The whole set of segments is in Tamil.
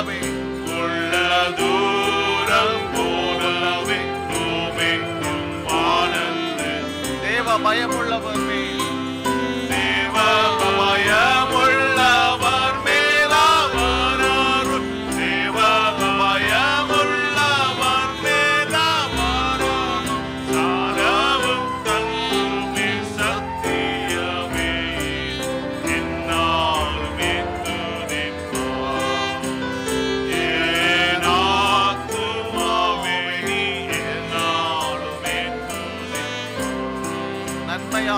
போலவே உள்ள தூரம் போலவே பூமிக்கும் வானந்து தேவ பயமுள்ளவர் மேல் தேவ பயமுள்ளவர் மேலாவாராரும் தேவ பயமுள்ளவர் மேலாவாராரும் சாரவும் தங்குமே சத்தியமே என்னாலுமே துதிப்பார் என் ஆத்துமாவே நீ என்னாலுமே துதிப்பார். நன்மையாய்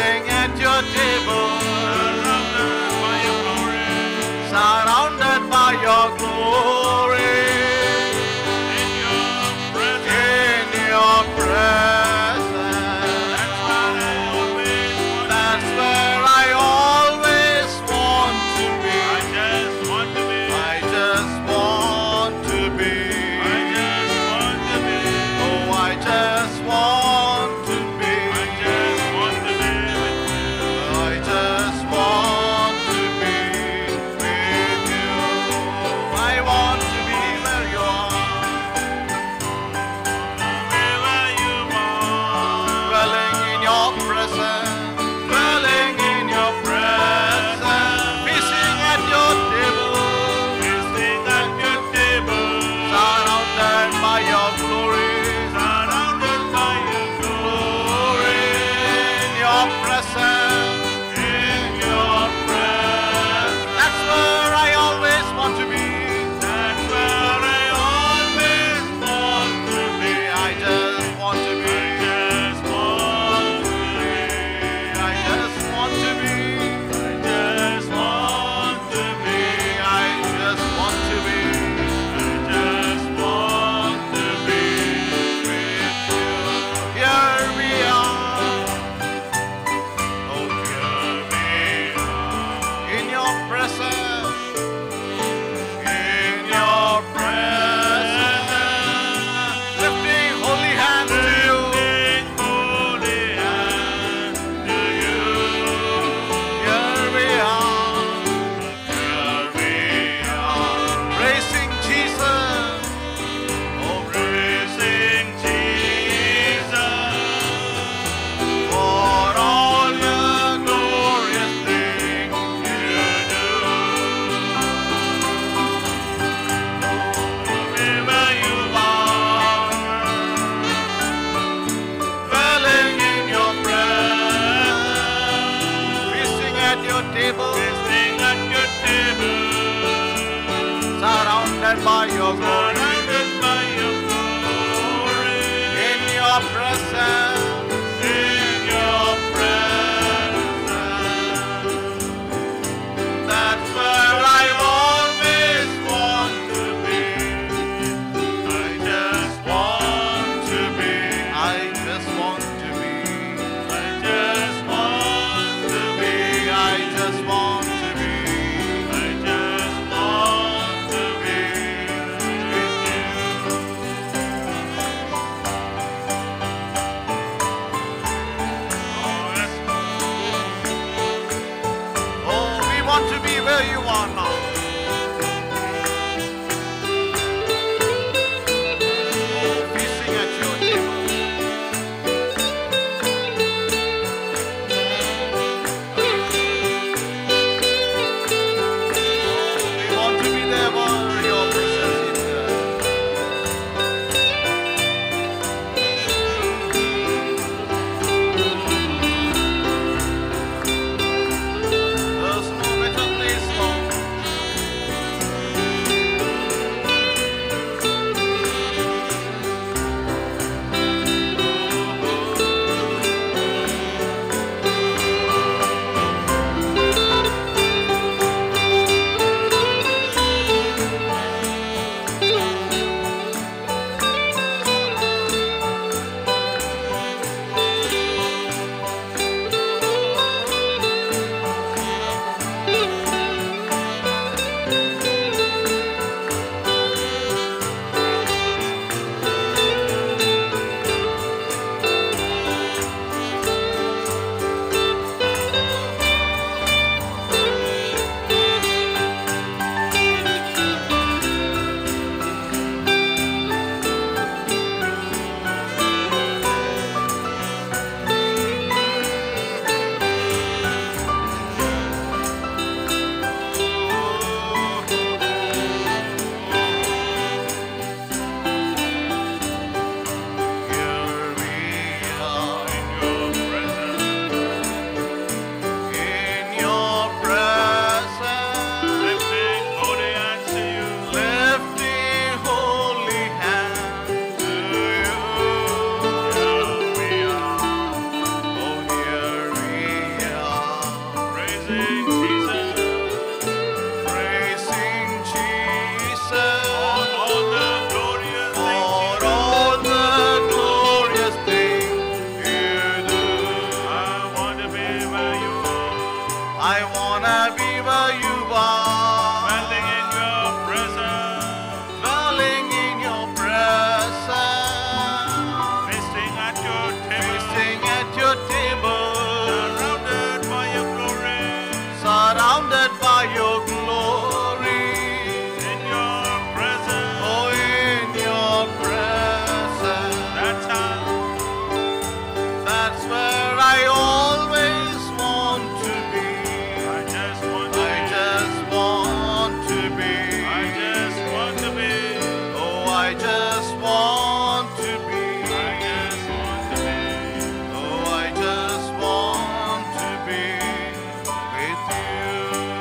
dwelling at your table, surrounded by your glory. surrounded by your glory. In your presence, In your presence, that's where I always want to that's be. where I always want to be. I just want to be. I just want to be. Oh, I just want to be. I just want to be with you. I just want to be with you. I want to be where you are, Wherever you are, dwelling in your presence, dwelling in your presence, feasting at your table, feasting at your table, surrounded by your glory, surrounded by your glory in your presence. in your presence. That's where I always want to be. That's where I always want to be. I just want to be. Just want to be. I just want to be. Just want to be. I just want to be Just want to be with you. Here we are. Oh, here we are. in your presence. In your presence, Lifting holy hands to you. lifting holy hands to you. Here we are. Here we are, Praising Jesus. oh, praising Jesus For all your glorious things you do. Wherever you are, dwelling in your presence, feasting at your table, feasting at your table, surrounded by your glory. surrounded by your glory. In your presence, In your presence, that's where I always want to be. I just want to be. I just want to be. I just want to be. I just want to be I just want to be with you. Oh, yes. Oh, we want to be where you are now. Oh, feasting at your table. Oh, we want to be there where your presence is there. There's no better place, Lord. I wanna be where you are, dwelling in your presence, dwelling in your presence, feasting at your table, feasting at your table, surrounded by your glory, surrounded by your glory. in your presence. Oh, in your presence, that's where I always want to be. I just want to I just want to be. I just want to be. Oh, I just want to be. I just want to be. Oh, I just want to be with you.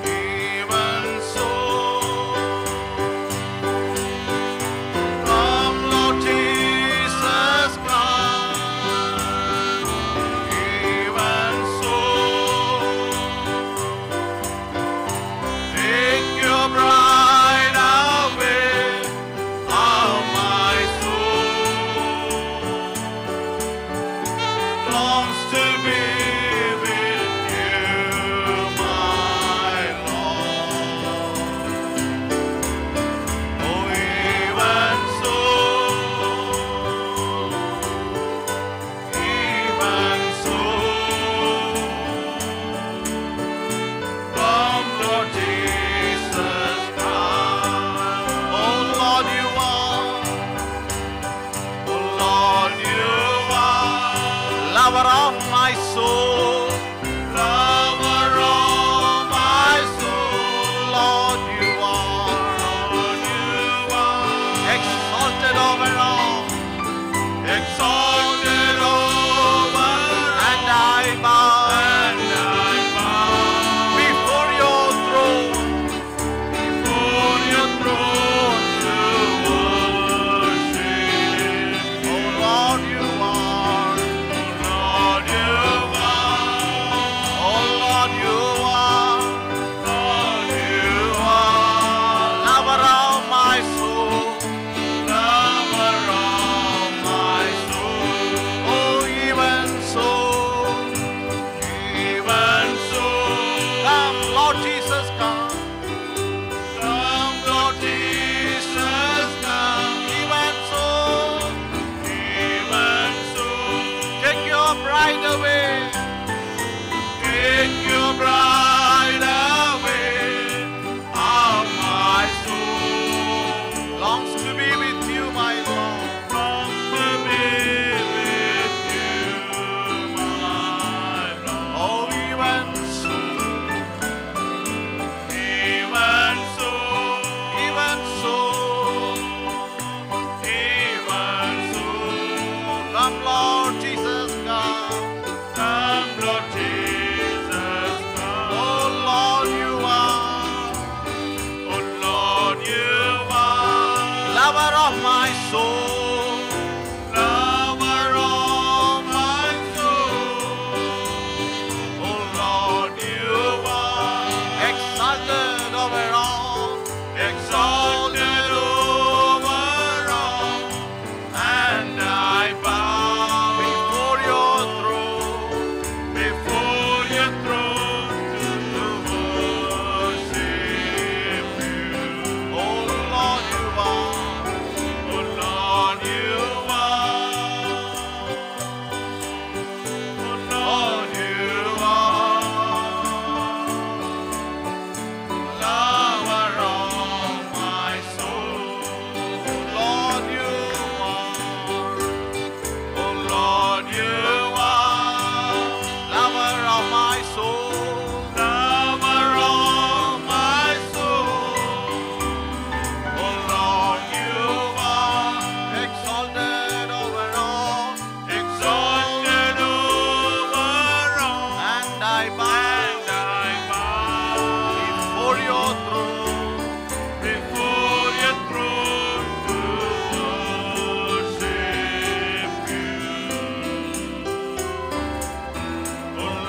Even so, come Lord Jesus Christ. Even so, take your bride away, oh my soul longs to be with you, my Lord. Oh, even so, come Lord Jesus Christ. Oh Lord, you are, oh Lord, you are, lover of my soul, lover of my soul. Lord, you are, exalted over all, exalted over, and I bow before your throne to worship. Oh Lord, you are,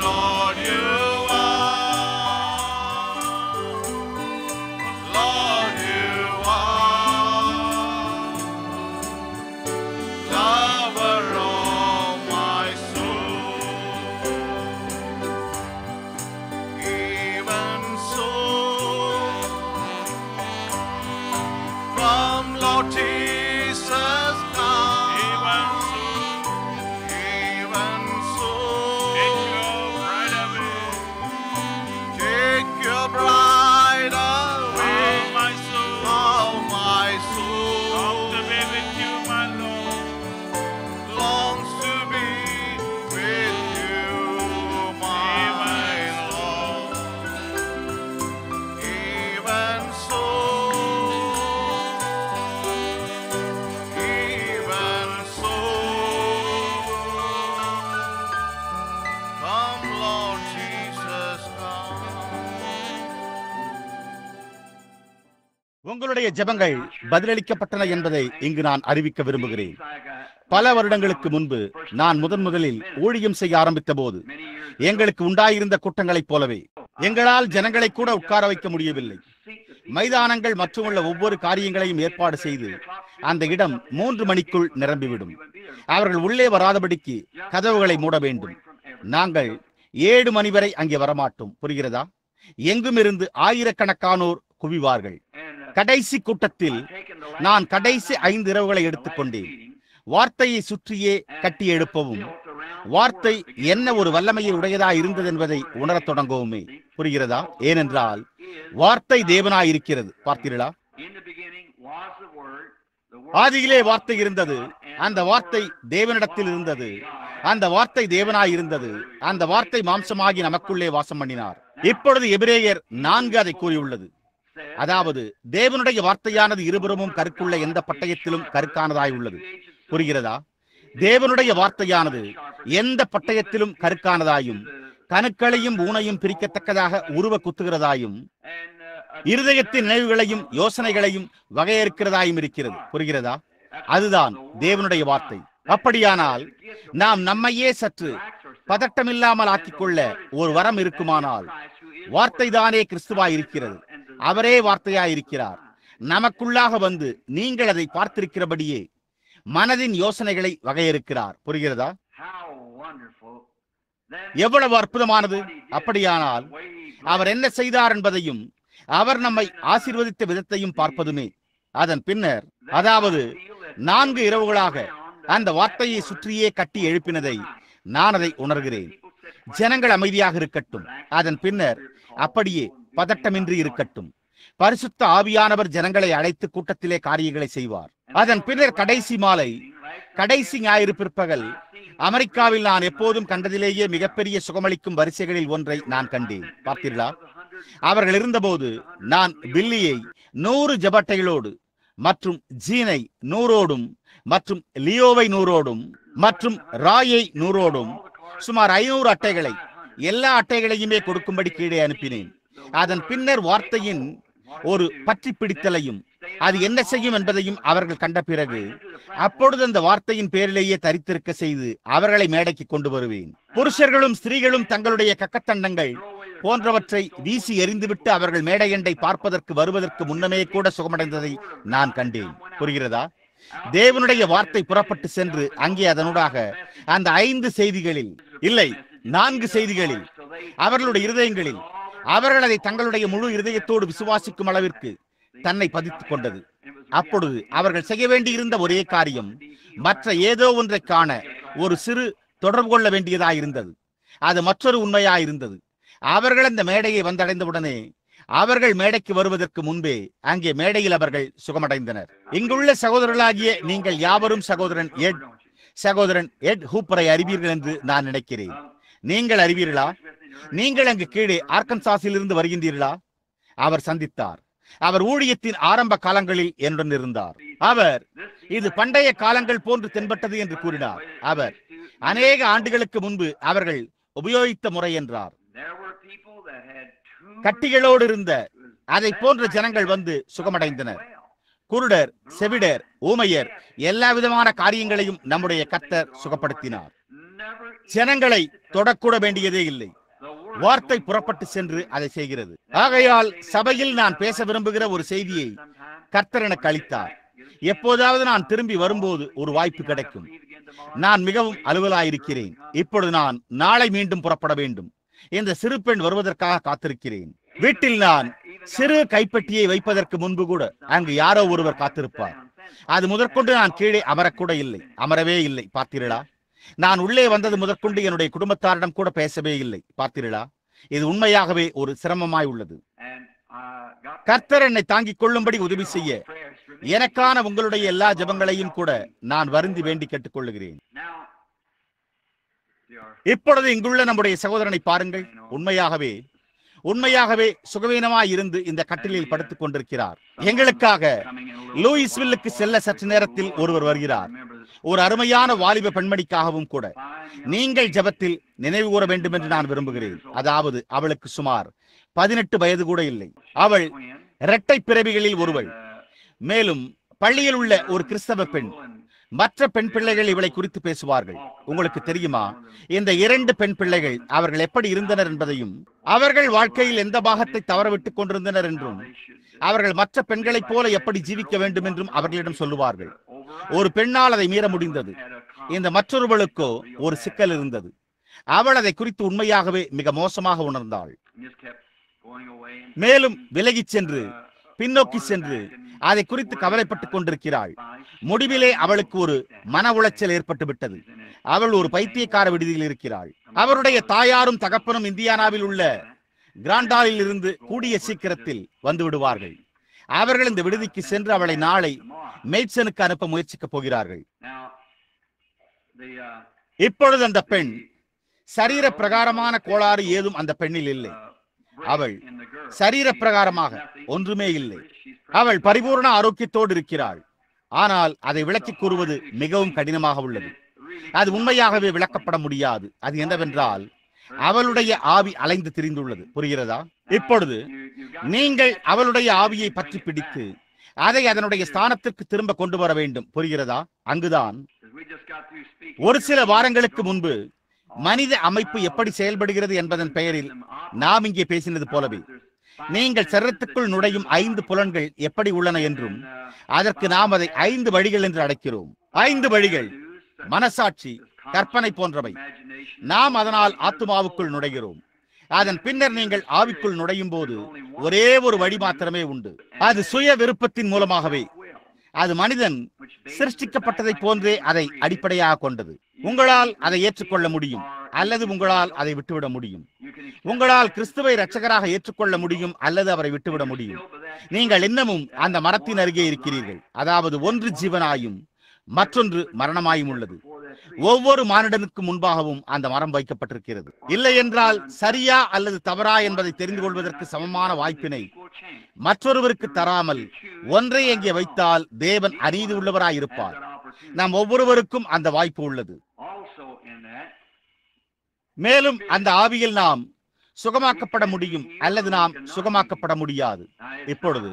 Lord, you are. Lord, you are. Lover of my soul. Even so, come, Lord Jesus, come. Even so, Even so, take your bride away. take your bride away. Oh, my soul, Oh, my soul long to be with you, my Lord. longs to be with you, my Lord. Even so, come, Lord Jesus, come. உங்களுடைய ஜெபங்கள் பதிலளிக்கப்பட்டன என்பதை இங்கு நான் அறிவிக்க விரும்புகிறேன். பல வருடங்களுக்கு முன்பு நான் முதலில் ஊழியம் செய்ய ஆரம்பித்த போது எங்களுக்கு உண்டாயிருந்த கூட்டங்களைப் போலவே எங்களால் ஜனங்களை கூட உட்கார வைக்க முடியவில்லை. மைதானங்கள் மற்றும் உள்ள ஒவ்வொரு காரியங்களையும் ஏற்பாடு செய்து அந்த இடம் 3 மணிக்குள் நிரம்பிவிடும். அவர்கள் உள்ளே வராதபடிக்கு கதவுகளை மூட வேண்டும். நாங்கள் 7 மணி வரை அங்கே வரமாட்டோம். புரிகிறதா? எங்கும் இருந்து ஆயிரக்கணக்கானோர் குவிவார்கள். கடைசி கூட்டத்தில் நான் கடைசி 5 இரவுகளை எடுத்துக்கொண்டேன். வார்த்தையை சுற்றியே கட்டி எழுப்பவும், வார்த்தை என்ன ஒரு வல்லமையை உடையதா இருந்தது என்பதை உணரத் தொடங்கவுமே. புரிகிறதா? ஏனென்றால் வார்த்தை தேவனாய் இருக்கிறது. பார்த்தீர்களா? ஆதியிலே வார்த்தை இருந்தது, அந்த வார்த்தை தேவனிடத்தில் இருந்தது, அந்த வார்த்தை தேவனாய் இருந்தது, அந்த வார்த்தை மாம்சமாகி நமக்குள்ளே வாசம் பண்ணினார். இப்பொழுது எபிரேயர் 4 அதை கூறியுள்ளது. அதாவது தேவனுடைய வார்த்தையானது இருபுறமும் கருக்குள்ள எந்த பட்டயத்திலும் கருக்கானதாய் உள்ளது. புரிகிறதா? தேவனுடைய வார்த்தையானது எந்த பட்டயத்திலும் கருக்கானதாயும் கணுக்களையும் ஊனையும் பிரிக்கத்தக்கதாக உருவ குத்துகிறதாயும் இருதயத்தின் நினைவுகளையும் யோசனைகளையும் வகையறுக்கிறதாயும் இருக்கிறது. புரிகிறதா? அதுதான் தேவனுடைய வார்த்தை. அப்படியானால் நாம் நம்மையே சற்று பதட்டமில்லாமல் ஆக்கிக்கொள்ள ஒரு வரம் இருக்குமானால், வார்த்தை தானே கிறிஸ்துவாய் இருக்கிறது. அவரே வார்த்தையாய் இருக்கிறார். நமக்குள்ளாக வந்து நீங்கள் அதை பார்த்திருக்கிறபடியே மனதின் யோசனைகளை வகையறுக்கிறார். புரிகிறதா? எவ்வளவு அற்புதமானது! அப்படியானால் அவர் என்ன செய்தார் என்பதையும் அவர் நம்மை ஆசீர்வதித்த விதத்தையும் பார்ப்பதுமே. அதன் பின்னர், அதாவது 4 இரவுகளாக அந்த வார்த்தையை சுற்றியே கட்டி எழுப்பினதை நான் அதை உணர்கிறேன். ஜனங்கள் அமைதியாக இருக்கட்டும். அதன் பின்னர் அப்படியே பதட்டமின்றி இருக்கட்டும். பரிசுத்த ஆவியானவர் ஜனங்களை அழைத்து கூட்டத்திலே காரியங்களை செய்வார். அதன் பின்னர் கடைசி மாலை, கடைசி ஞாயிறு பிற்பகல், அமெரிக்காவில் நான் எப்போதும் கண்டதிலேயே மிகப்பெரிய சுகமளிக்கும் வரிசைகளில் ஒன்றை நான் கண்டேன். பார்த்தீர்களா? அவர்கள் இருந்தபோது நான் பில்லியை 100 ஜபட்டைகளோடு மற்றும் ஜீனை 100ஓடும் மற்றும் லியோவை 100ஓடும் மற்றும் ராயை 100ஓடும் சுமார் 500 அட்டைகளை, எல்லா அட்டைகளையுமே கொடுக்கும்படி கீழே அனுப்பினேன். அதன் பின்னர் வார்த்தையின் ஒரு பற்றி பிடித்தலையும் அது என்ன செய்யும் என்பதையும் அவர்கள் கண்ட பிறகு, அப்பொழுது அந்த வார்த்தையின் பேரிலேயே தரித்திருக்க செய்து அவர்களை மேடைக்கு கொண்டு வருவேன். புருஷர்களும் ஸ்திரீகளும் தங்களுடைய கக்கத்தண்டங்கள் போன்றவற்றை வீசி எறிந்துவிட்டு அவர்கள் மேடையண்டை பார்ப்பதற்கு வருவதற்கு முன்னமே கூட சுகமடைந்ததை நான் கண்டேன். புரிகிறதா? தேவனுடைய வார்த்தை புறப்பட்டு சென்று அங்கே அதனூடாக அந்த 5 செய்திகளில், இல்லை 4 செய்திகளில், அவர்களுடைய இருதயங்களில் அவர்கள் அதை தங்களுடைய முழு இருதயத்தோடு விசுவாசிக்கும் அளவிற்கு தன்னை பதித்துக் கொண்டது. அப்பொழுது அவர்கள் செய்ய வேண்டியிருந்த ஒரே காரியம், மற்ற ஏதோ ஒன்றை காண ஒரு சிறு தொடர்பு கொள்ள வேண்டியதாயிருந்தது. அது மற்றொரு உண்மையாயிருந்தது. அவர்கள் அந்த மேடையை வந்தடைந்தவுடனே, அவர்கள் மேடைக்கு வருவதற்கு முன்பே அங்கே மேடையில் அவர்கள் சுகமடைந்தனர். இங்குள்ள சகோதரர்களாகிய நீங்கள் யாவரும் சகோதரன் எட் ஹூப்பரை அறிவீர்கள் என்று நான் நினைக்கிறேன். நீங்கள் அறிவீர்களா? நீங்கள் அங்கு கீழே ஆர்கன்சாஸில் இருந்து வருகின்றீர்களா? அவர் சந்தித்தார். அவர் ஊழியத்தின் ஆரம்ப காலங்களில் என்னுடன் இருந்தார். அவர் இது பண்டைய காலங்கள் போன்று தென்பட்டது என்று கூறினார். அவர் அநேக ஆண்டுகளுக்கு முன்பு அவர்கள் உபயோகித்த முறை என்றார். கட்டிகளோடு இருந்த அதை போன்ற ஜனங்கள் வந்து சுகமடைந்தனர். குருடர், செவிடர், ஊமையர், எல்லா விதமான காரியங்களையும் நம்முடைய கர்த்தர் சுகப்படுத்தினார். ஜனங்களை தொடக்கூட வேண்டியதே இல்லை. வார்த்தை புறப்பட்டு சென்று அதை செய்கிறது. ஆகையால் சபையில் நான் பேச விரும்புகிற ஒரு செய்தியை கர்த்தர் எனக்கு அளித்தார். எப்போதாவது நான் திரும்பி வரும்போது ஒரு வாய்ப்பு கிடைக்கும். நான் மிகவும் அலுவலாயிருக்கிறேன். இப்பொழுது நான் நாளை மீண்டும் புறப்பட வேண்டும். இந்த சிறு பெண் வருவதற்காக காத்திருக்கிறேன். வீட்டில் நான் சிறு கைப்பெட்டியை வைப்பதற்கு முன்பு கூட அங்கு யாரோ ஒருவர் காத்திருப்பார். அது முதற்கொண்டு நான் கீழே அமரக்கூட இல்லை, அமரவே இல்லை. பார்த்தீர்களா? நான் உள்ளே வந்தது முதற்கொண்டு என்னுடைய குடும்பத்தாரிடம் கூட பேசவே இல்லை. பார்த்தீர்களா? இது உண்மையாகவே ஒரு சிரமமாய் உள்ளது. கர்த்தர் என்னை தாங்கிக் கொள்ளும்படி உதவி செய்ய எனக்கான உங்களுடைய எல்லா ஜெபங்களையும் கூட நான் வருந்தி வேண்டி கேட்டுக் கொள்ளுகிறேன். இப்பொழுது இங்குள்ள நம்முடைய சகோதரனை பாருங்கள். உண்மையாகவே சுகவீனமாய் இருந்து இந்த கட்டிலில் படுத்துக் கொண்டிருக்கிறார். எங்களுக்காக லூயிஸ்வில்லுக்கு செல்ல சற்று நேரத்தில் ஒருவர் வருகிறார். ஒரு அருமையான வாலிப பெண்மணிக்காகவும் கூட நீங்கள் ஜெபத்தில் நினைவு கூற வேண்டும் என்று நான் விரும்புகிறேன். அதாவது அவளுக்கு சுமார் 18 வயது கூட இல்லை. அவள் இரட்டை பிறவிகளில் ஒருவள். மேலும் பள்ளியில் உள்ள ஒரு கிறிஸ்தவ பெண். மற்ற பெண் பிள்ளைகள் இவளை குறித்து பேசுவார்கள். உங்களுக்கு தெரியுமா, இந்த 2 பெண் பிள்ளைகள் அவர்கள் எப்படி இருந்தனர் என்பதையும், அவர்கள் வாழ்க்கையில் எந்த பாகத்தை தவறவிட்டுக் கொண்டிருந்தனர் என்றும், அவர்கள் மற்ற பெண்களைப் போல எப்படி ஜீவிக்க வேண்டும் என்றும் அவர்களிடம் சொல்லுவார்கள். ஒரு பெண்ணால் அதை மீற முடிந்தது. இந்த மற்றொருவளுக்கோ ஒரு சிக்கல் இருந்தது. அவள் அதை குறித்து உண்மையாகவே மிக மோசமாக உணர்ந்தாள். மேலும் விலகிச் சென்று பின்னோக்கி சென்று அதை குறித்து கவலைப்பட்டுக் கொண்டிருக்கிறாள். முடிவிலே அவளுக்கு ஒரு மன உளைச்சல் ஏற்பட்டு விட்டது. அவள் ஒரு பைத்தியக்கார விடுதியில் இருக்கிறாள். அவருடைய தாயாரும் தகப்பனும் இந்தியானாவில் உள்ள கிராண்டாலில் இருந்து கூடிய சீக்கிரத்தில் வந்து விடுவார்கள். அவர்கள் இந்த விடுதிக்கு சென்று அவளை நாளை மேய்ச்சனுக்கு அனுப்ப முயற்சிக்கப் போகிறார்கள். இப்பொழுது அந்த பெண் சரீர பிரகாரமான கோளாறு ஏதும் அந்த பெண்ணில் இல்லை. அவள் சரீர பிரகாரமாக ஒன்றுமே இல்லை. அவள் பரிபூர்ண ஆரோக்கியத்தோடு இருக்கிறாள். ஆனால் அதை விளக்கி கூறுவது மிகவும் கடினமாக உள்ளது. அது உண்மையாகவே விளக்கப்பட முடியாது. அது என்னவென்றால், அவளுடைய ஆவி அலைந்து திரிந்துள்ளது. புரிகிறதா? இப்பொழுது நீங்கள் அவளுடைய ஆவியை பற்றி பிடித்து அதை அதனுடைய ஸ்தானத்திற்கு திரும்ப கொண்டு வர வேண்டும். புரிகிறதா? அங்குதான் ஒரு சில வாரங்களுக்கு முன்பு மனித அமைப்பு எப்படி செயல்படுகிறது என்பதன் பெயரில் நாம் இங்கே பேசினது போலவே, நீங்கள் சரீரத்துக்குள் நுழையும் 5 புலன்கள் எப்படி உள்ளன என்றும், அதற்கு நாம் அதை 5 வழிகள் என்று அழைக்கிறோம். 5 வழிகள் மனசாட்சி, கற்பனை போன்றவை. நாம் அதனால் ஆத்துமாவுக்குள் நுழைகிறோம். அதன் பின்னர் நீங்கள் ஆவிக்குள் நுழையும் போது ஒரே ஒரு வழி மாத்திரமே உண்டு. அது சுய விருப்பத்தின் மூலமாகவே. அது மனிதன் சிருஷ்டிக்கப்பட்டதை போன்றே அதை அடிப்படையாக கொண்டது. உங்களால் அதை ஏற்றுக்கொள்ள முடியும் அல்லது உங்களால் அதை விட்டுவிட முடியும். உங்களால் கிறிஸ்துவை இரட்சகராக ஏற்றுக்கொள்ள முடியும் அல்லது அவரை விட்டுவிட முடியும். நீங்கள் இன்னமும் அந்த மரத்தின் அருகே இருக்கிறீர்கள். அதாவது ஒன்று ஜீவனாயும் மற்றொன்று மரணமாயும் உள்ளது. ஒவ்வொரு மானிடனுக்கு முன்பாகவும் அந்த மரம் வைக்கப்பட்டிருக்கிறது. இல்லை என்றால் சரியா அல்லது தவறா என்பதை தெரிந்து கொள்வதற்கு சமமான வாய்ப்பினை மற்றொருவருக்கு தராமல் ஒன்றை எங்கே வைத்தால் தேவன் அநீதி உள்ளவராயிருப்பார். நாம் ஒவ்வொருவருக்கும் அந்த வாய்ப்பு உள்ளது. மேலும் அந்த ஆவியில் நாம் சுகமாக்கப்பட முடியும் அல்லது நாம் சுகமாக்கப்பட முடியாது. இப்பொழுது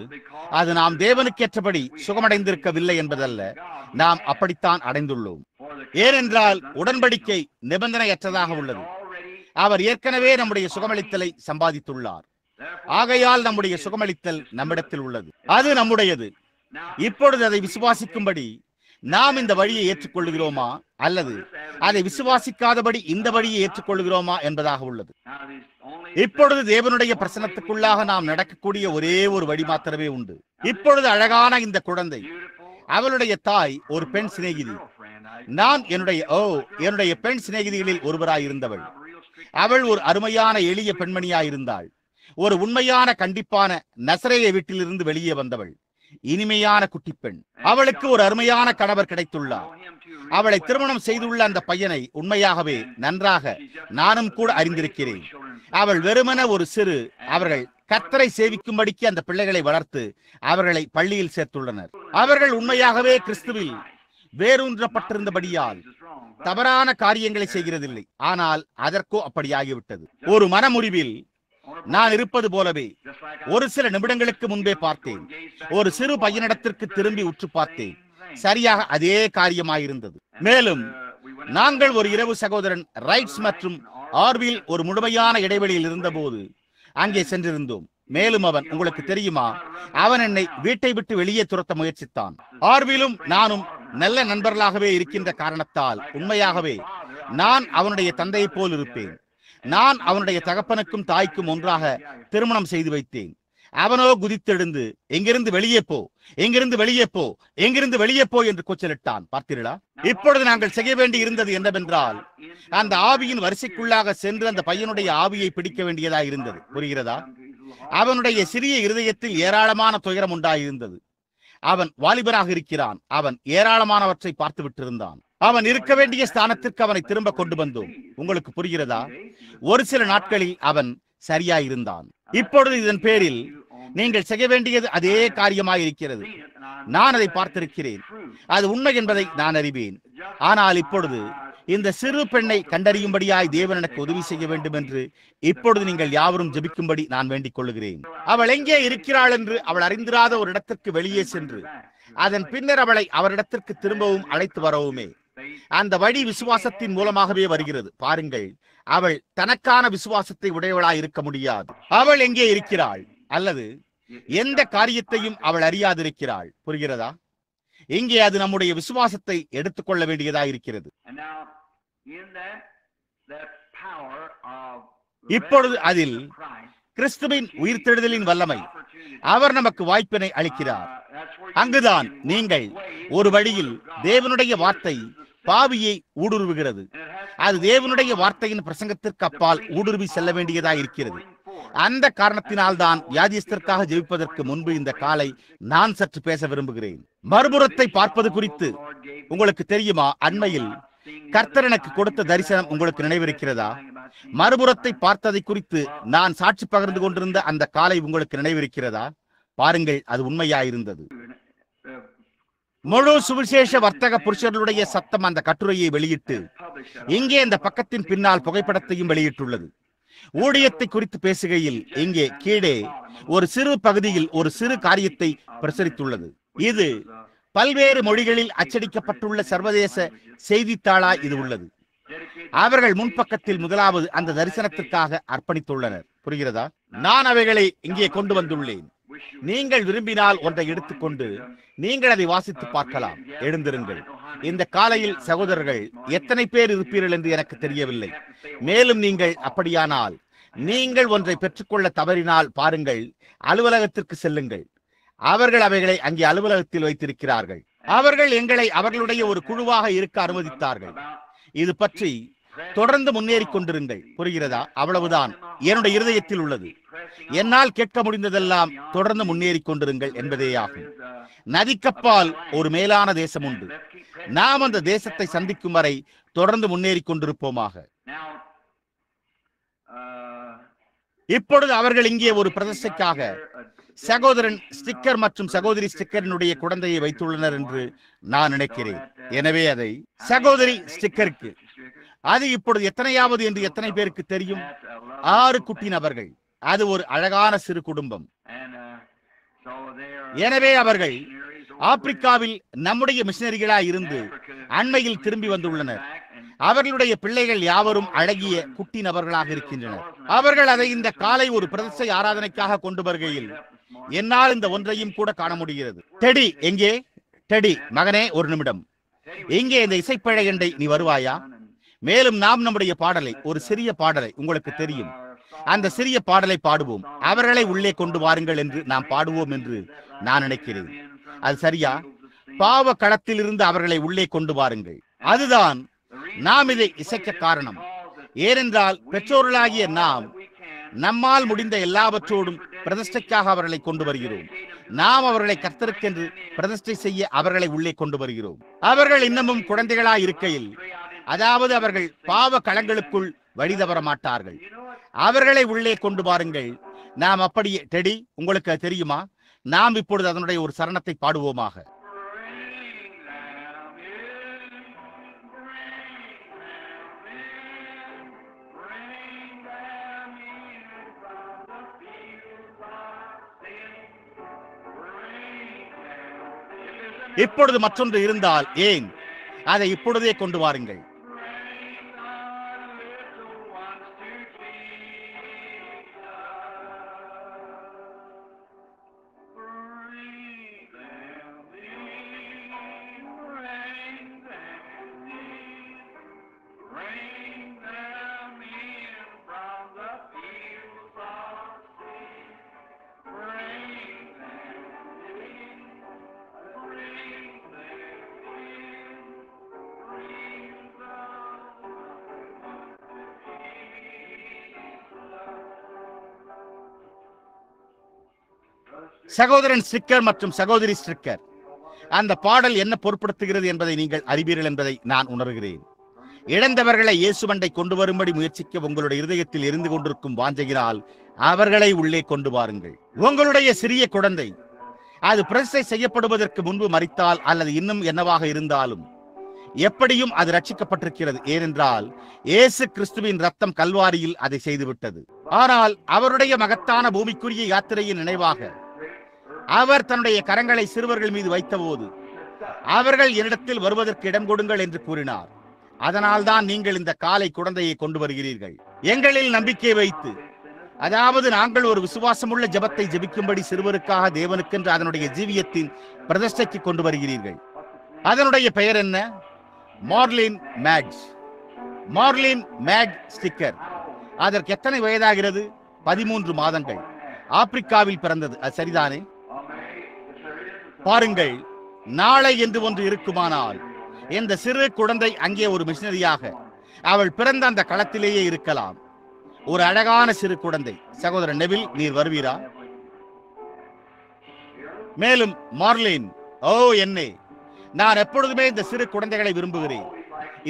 அது நாம் தேவனுக்கு ஏற்றபடி சுகமடைந்திருக்கவில்லை என்பதல்ல, நாம் அப்படித்தான் அடைந்துள்ளோம். ஏனென்றால் உடன்படிக்கை நிபந்தனையற்றதாக உள்ளது. அவர் ஏற்கனவே நம்முடைய சுகமளித்தலை சம்பாதித்துள்ளார். ஆகையால் நம்முடைய சுகமளித்தல் நம்மிடத்தில் உள்ளது. அது நம்முடையது. இப்பொழுது அதை விசுவாசிக்கும்படி நாம் இந்த வழியை ஏற்றுக்கொள்கிறோமா அல்லது அதை விசுவாசிக்காதபடி இந்த வழியை ஏற்றுக்கொள்கிறோமா என்பதாக உள்ளது. இப்பொழுது தேவனுடைய பிரசன்னத்துக்குள்ளாக நாம் நடக்கக்கூடிய ஒரே ஒரு வழி மாத்திரமே உண்டு. இப்பொழுது அழகான இந்த குழந்தை, அவளுடைய தாய் ஒரு பெண் சிநேகிதி. நான் என்னுடைய பெண் சிநேகிதிகளில் ஒருவராயிருந்தவள். அவள் ஒரு அருமையான எளிய பெண்மணியாயிருந்தாள். ஒரு உண்மையான கண்டிப்பான நசரேய வீட்டிலிருந்து வெளியே வந்தவள். இனிமையான குட்டி பெண். அவளுக்கு ஒரு அருமையான கணவர் கிடைத்துள்ளார். அவளை திருமணம் செய்துள்ள அந்த பையனை உண்மையாகவே நன்றாக நானும் கூட அறிந்திருக்கிறேன். அவள் வெறுமன ஒரு சிறு, அவர்கள் கர்த்தரை சேவிக்கும்படிக்கு அந்த பிள்ளைகளை வளர்த்து அவர்களை பள்ளியில் சேர்த்துள்ளனர். அவர்கள் உண்மையாகவே கிறிஸ்துவில் வேரூன்றப்பட்டிருந்தபடியால் தவறான காரியங்களை செய்கிறதில்லை. ஆனால் அதற்கோ அப்படியாகிவிட்டது. ஒரு மனமுறிவில் நான் இருப்பது போலவே ஒரு சில நிமிடங்களுக்கு முன்பே பார்த்தேன். ஒரு சிறு பையனிடத்திற்கு திரும்பி உற்று பார்த்தேன். சரியாக அதே காரியமாயிருந்தது. மேலும் நாங்கள் ஒரு இரவு சகோதரன் ரைட்ஸ் மற்றும் ஆர்வில் ஒரு முழுமையான இடைவெளியில் இருந்தபோது அங்கே சென்றிருந்தோம். மேலும் அவன், உங்களுக்கு தெரியுமா, அவன் என்னை வீட்டை விட்டு வெளியே துரத்த முயற்சித்தான். ஆர்விலும் நானும் நல்ல நண்பர்களாகவே இருக்கின்ற காரணத்தால் உண்மையாகவே நான் அவனுடைய தந்தையை போல் இருப்பேன். நான் அவனுடைய தகப்பனுக்கும் தாய்க்கும் ஒன்றாக திருமணம் செய்து வைத்தேன். அவனோ குதித்தெழுந்து, எங்கிருந்து வெளியே போ, எங்கிருந்து வெளியே போ, எங்கிருந்து வெளியே போ என்று கூச்சலிட்டான். பார்த்தீர்களா? இப்பொழுது நாங்கள் செய்ய வேண்டி இருந்தது என்னவென்றால், அந்த ஆவியின் வரிசைக்குள்ளாக சென்று அந்த பையனுடைய ஆவியை பிடிக்க வேண்டியதாக இருந்தது. புரிகிறதா? அவனுடைய சிறிய இருதயத்தில் ஏராளமான துயரம் உண்டாயிருந்தது. அவன் வாலிபராக இருக்கிறான். அவன் ஏராளமானவற்றை பார்த்து விட்டிருந்தான். அவன் இருக்க வேண்டிய ஸ்தானத்திற்கு அவனை திரும்ப கொண்டு வந்தோம். உங்களுக்கு புரிகிறதா? ஒரு சில நாட்களில் அவன் சரியாயிருந்தான். இப்பொழுது இதன் பேரில் நீங்கள் செய்ய வேண்டியது அதே காரியமாயிருக்கிறது. நான் அதை பார்த்திருக்கிறேன். அது உண்மை என்பதை நான் அறிவேன். ஆனால் இப்பொழுது இந்த சிறு பெண்ணை கண்டறியும்படியாய் தேவன் எனக்கு உதவி செய்ய வேண்டும் என்று இப்பொழுது நீங்கள் யாவரும் ஜெபிக்கும்படி நான் வேண்டிக் கொள்கிறேன். அவள் எங்கே இருக்கிறாள் என்று அவள் அறிந்திராத ஒரு இடத்திற்கு வெளியே சென்று அதன் பின்னர் அவளை அவரிடத்திற்கு திரும்பவும் அழைத்து வரவுமே. அந்த வழி விசுவாசத்தின் மூலமாகவே வருகிறது. பாருங்கள், அவள் தனக்கான விசுவாசத்தை உடையவளாய் இருக்க முடியாது. அவள் எங்கே இருக்கிறாள் அல்லது எந்த காரியத்தையும் அவள் அறியாதிருக்கிறாள். புரிகிறதா? இங்கே அது நம்முடைய விசுவாசத்தை எடுத்துக்கொள்ள வேண்டியதா இருக்கிறது. இப்பொழுது அதில் கிறிஸ்துவின் உயிர்த்தெழுதலின் வல்லமை அவர் நமக்கு வாய்ப்பினை அளிக்கிறார். அங்குதான் நீங்கள் ஒரு வழியில் தேவனுடைய வார்த்தை பாவியை ஊடுருவுகிறது. அது தேவனுடைய வார்த்தையின் பிரசங்கத்திற்கு அப்பால் ஊடுருவி செல்ல வேண்டியதா இருக்கிறது. அந்த காரணத்தினால் தான் வியாதியஸ்தற்காக ஜெபிப்பதற்கு முன்பு இந்த காலை நான் சற்று பேச விரும்புகிறேன். மறுபுறத்தை பார்ப்பது குறித்து உங்களுக்கு தெரியுமா? அண்மையில் கர்த்தர் எனக்கு கொடுத்த தரிசனம் உங்களுக்கு நினைவிருக்கிறதா? மறுபுறத்தை பார்த்ததை குறித்து நான் சாட்சி பகிர்ந்து கொண்டிருந்த அந்த காலை உங்களுக்கு நினைவிருக்கிறதா? பாருங்கள், அது உண்மையாயிருந்தது. முழு சுவிசேஷ வர்த்தக புருஷர்களுடைய சத்தம் அந்த கட்டுரையை வெளியிட்டு இங்கே இந்த பக்கத்தின் பின்னால் புகைப்படத்தையும் வெளியிட்டுள்ளது. ஊழியத்தை குறித்து பேசுகையில் இங்கே கீழே ஒரு சிறு பகுதியில் ஒரு சிறு காரியத்தை பிரசுரித்துள்ளது. இது பல்வேறு மொழிகளில் அச்சடிக்கப்பட்டுள்ள சர்வதேச செய்தித்தாளாய் இது உள்ளது. அவர்கள் முன்பக்கத்தில் முதலாவது அந்த தரிசனத்திற்காக அர்ப்பணித்துள்ளனர். புரிகிறதா? நான் அவைகளை இங்கே கொண்டு வந்துள்ளேன். நீங்கள் விரும்பினால் ஒன்றை எடுத்துக்கொண்டு நீங்கள் அதை வாசித்து பார்க்கலாம். எழுந்திருங்கள். இந்த காலையில் சகோதரர்கள் எத்தனை பேர் இருப்பீர்கள் என்று எனக்கு தெரியவில்லை. மேலும் நீங்கள் அப்படியானால் நீங்கள் ஒன்றை பெற்றுக்கொள்ள தவறினால் பாருங்கள், அலுவலகத்திற்கு செல்லுங்கள். அவர்கள் அவைகளை அங்கே அலுவலகத்தில் வைத்திருக்கிறார்கள். அவர்கள் எங்களை அவர்களுடைய ஒரு குழுவாக இருக்க அனுமதித்தார்கள். இது பற்றி தொடர்ந்து முன்னேறி கொண்டிருங்கள். புரிகிறதா? அவ்வளவுதான் என்னுடைய இருதயத்தில் உள்ளது. என்னால் கேட்க முடிந்ததெல்லாம் தொடர்ந்து முன்னேறி கொண்டிருங்கள் என்பதே ஆகும். நதிக்கப்பால் ஒரு மேலான தேசம் உண்டு. நாம் அந்த தேசத்தை சந்திக்கும் வரை தொடர்ந்து முன்னேறி கொண்டிருப்போமாக. இப்பொழுது அவர்கள் இங்கே ஒரு பிரதிஷ்டைக்காக சகோதரன் ஸ்டிக்கர் மற்றும் சகோதரி ஸ்டிக்கரினுடைய குழந்தையை வைத்துள்ளனர் என்று நான் நினைக்கிறேன். எனவே அதை சகோதரி ஸ்டிக்கருக்கு அது இப்பொழுது எத்தனையாவது என்று எத்தனை பேருக்கு தெரியும்? 6 குட்டி நபர்கள். அது ஒரு அழகான சிறு குடும்பம். எனவே அவர்கள் ஆப்பிரிக்காவில் நம்முடைய மிஷனரிகளாய் இருந்து அண்மையில் திரும்பி வந்துள்ளனர். அவர்களுடைய பிள்ளைகள் யாவரும் அழகிய குட்டி நபர்களாக இருக்கின்றனர். அவர்கள் அதை இந்த காலை ஒரு பிரதிஷ்டை ஆராதனைக்காக கொண்டு வருகையில் என்னால் இந்த ஒன்றையும் கூட காண முடிகிறது. டெடி எங்கே? டெடி மகனே, ஒரு நிமிடம். எங்கே இந்த இசைப்பழையண்டை நீ வருவாயா? மேலும் நாம் நம்முடைய பாடலை, ஒரு சிறிய பாடலை, உங்களுக்கு தெரியும், அந்த சிறிய பாடலை பாடுவோம். அவர்களை உள்ளே கொண்டு வாருங்கள் என்று நாம் பாடுவோம் என்று நான் நினைக்கிறேன். அது சரியா? பாவ களத்தில் இருந்து அவர்களை உள்ளே கொண்டு வாருங்கள். அதுதான் நாம் இதை இசைக்க காரணம். ஏனென்றால் பெற்றோர்களாகிய நாம் நம்மால் முடிந்த எல்லாவற்றோடும் பிரதிஷ்டைக்காக அவர்களை கொண்டு வருகிறோம். நாம் அவர்களை கர்த்தருக்கென்று பிரதிஷ்டை செய்ய அவர்களை உள்ளே கொண்டு வருகிறோம். அவர்கள் இன்னமும் குழந்தைகளாய் இருக்கையில், அதாவது அவர்கள் பாவ களங்களுக்குள் வழி தவற மாட்டார்கள். அவர்களை உள்ளே கொண்டு வாருங்கள். நாம் அப்படியே, டெடி உங்களுக்கு தெரியுமா, நாம் இப்பொழுது அதனுடைய ஒரு சரணத்தை பாடுவோமாக. இப்பொழுது மற்றொன்று இருந்தால் ஏன் அதை இப்பொழுதே கொண்டு வாருங்கள். சகோதரன் ஸ்ட்ரிக்கர் மற்றும் சகோதரி ஸ்ட்ரிக்கர், அந்த பாடல் என்ன பொருட்படுத்துகிறது என்பதை நீங்கள் அறிவீர்கள் என்பதை நான் உணர்கிறேன். இழந்தவர்களை இயேசுவண்டை கொண்டு வரும்படி முயற்சிக்க உங்களுடைய இருதயத்தில் இருந்து கொண்டிருக்கும் வாஞ்சையினால் அவர்களை உள்ளே கொண்டு வாருங்கள். உங்களுடைய சிறிய குழந்தை அது பிரதிஷ்டை செய்யப்படுவதற்கு முன்பு மரித்தால் அல்லது இன்னும் என்னவாக இருந்தாலும் எப்படியும் அது ரட்சிக்கப்பட்டிருக்கிறது. ஏனென்றால் இயேசு கிறிஸ்துவின் ரத்தம் கல்வாரியில் அதை செய்துவிட்டது. ஆனால் அவருடைய மகத்தான பூமிக்குரிய யாத்திரையின் நினைவாக அவர் தன்னுடைய கரங்களை சிறுவர்கள் மீது வைத்தபோது அவர்கள் என்னிடத்தில் வருவதற்கு இடம் கொடுங்கள் என்று கூறினார். அதனால்தான் நீங்கள் இந்த காலை குழந்தையை கொண்டு வருகிறீர்கள். எங்களில் நம்பிக்கை வைத்து, அதாவது நாங்கள் ஒரு விசுவாசமுள்ள ஜெபத்தை ஜெபிக்கும்படி சிறுவருக்காக தேவனுக்கென்று அதனுடைய ஜீவியத்தின் பிரதிஷ்டைக்கு கொண்டு வருகிறீர்கள். அதனுடைய பெயர் என்ன? Marlin Madge. Marlin made sticker. அதற்கு எத்தனை வயதாகிறது? 13 மாதங்கள். ஆப்பிரிக்காவில் பிறந்தது, அது சரிதானே? பாருங்கள், நாளை என்று ஒன்று இருக்குமானால் இந்த சிறு குழந்தை அங்கே ஒரு மிஷனரியாக அவள் பிறந்த அந்த களத்திலேயே இருக்கலாம். ஒரு அழகான சிறு குழந்தை. சகோதரன் நெவில், நீர் வருவீரா? மேலும் மார்லின், ஓ என்னே, நான் எப்பொழுதுமே இந்த சிறு குழந்தைகளை விரும்புகிறேன்.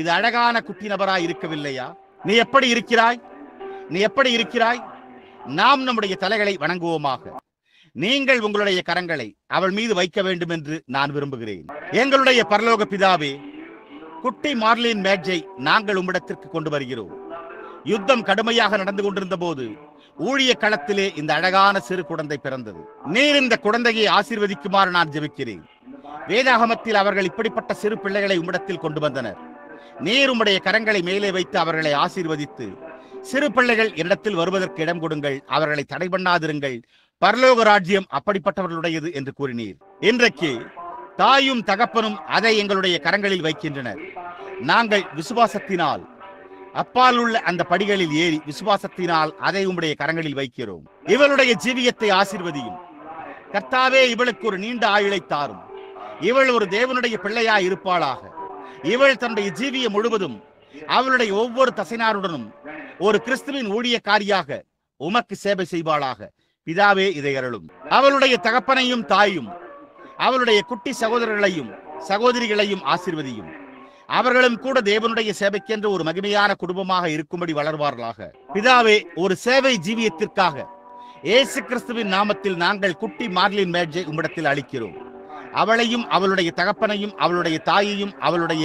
இது அழகான குட்டி நபராய் இருக்கவில்லையா? நீ எப்படி இருக்கிறாய்? நீ எப்படி இருக்கிறாய்? நாம் நம்முடைய தலைகளை வணங்குவோமாக. நீங்கள் உங்களுடைய கரங்களை அவள் மீது வைக்க வேண்டும் என்று நான் விரும்புகிறேன். எங்களுடைய பரலோக பிதாவே, குட்டி மார்லின் மேட்ஜை நாங்கள் உம்மிடத்திற்கு கொண்டு வருகிறோம். யுத்தம் கடுமையாக நடந்து கொண்டிருந்த போது ஊழிய களத்திலே இந்த அழகான சிறு குழந்தை பிறந்தது. நீர் இந்த குழந்தையை ஆசீர்வதிக்குமாறு நான் ஜெபிக்கிறேன். வேதாகமத்தில் அவர்கள் இப்படிப்பட்ட சிறு பிள்ளைகளை உம்மிடத்தில் கொண்டு வந்தனர். நீர் உம்முடைய கரங்களை மேலே வைத்து அவர்களை ஆசீர்வதித்து, சிறு பிள்ளைகள் இடத்தில் வருவதற்கு இடம் கொடுங்கள், அவர்களை தடை பண்ணாதிருங்கள், பரலோக ராஜ்யம் அப்படிப்பட்டவர்களுடையது என்று கூறினீர். இன்றைக்கு தாயும் தகப்பனும் அதை எங்களுடைய கரங்களில் வைக்கின்றனர். நாங்கள் விசுவாசத்தினால் அப்பால் உள்ள அந்த படிகளில் ஏறி விசுவாசத்தினால் அதை உம்முடைய கரங்களில் வைக்கிறோம். இவளுடைய ஜீவியத்தை ஆசீர்வதியும் கர்த்தாவே. இவளுக்கு ஒரு நீண்ட ஆயுளை தாரும். இவள் ஒரு தேவனுடைய பிள்ளையாய் இருப்பாளாக. இவள் தன்னுடைய ஜீவியம் முழுவதும் அவளுடைய ஒவ்வொரு தசைனாருடனும் ஒரு கிறிஸ்துவின் ஊழியக்காரியாக உமக்கு சேவை செய்வாளாக. பிதாவே, இதை அருளும். அவளுடைய தகப்பனையும் தாயும் அவளுடைய குட்டி சகோதரர்களையும் சகோதரிகளையும் ஆசீர்வதியும். அவர்களும் கூட தேவனுடைய சேவைக்கென்று ஒரு மகிமையான குடும்பமாக இருக்கும்படி வளர்வார்களாக. பிதாவே, ஒரு சேவை ஜீவியத்திற்காக இயேசு கிறிஸ்துவின் நாமத்தில் நாங்கள் குட்டி மார்லின் மேட்ஜை உம்மிடத்தில் அளிக்கிறோம். அவளையும் அவளுடைய தகப்பனையும் அவளுடைய தாயையும் அவளுடைய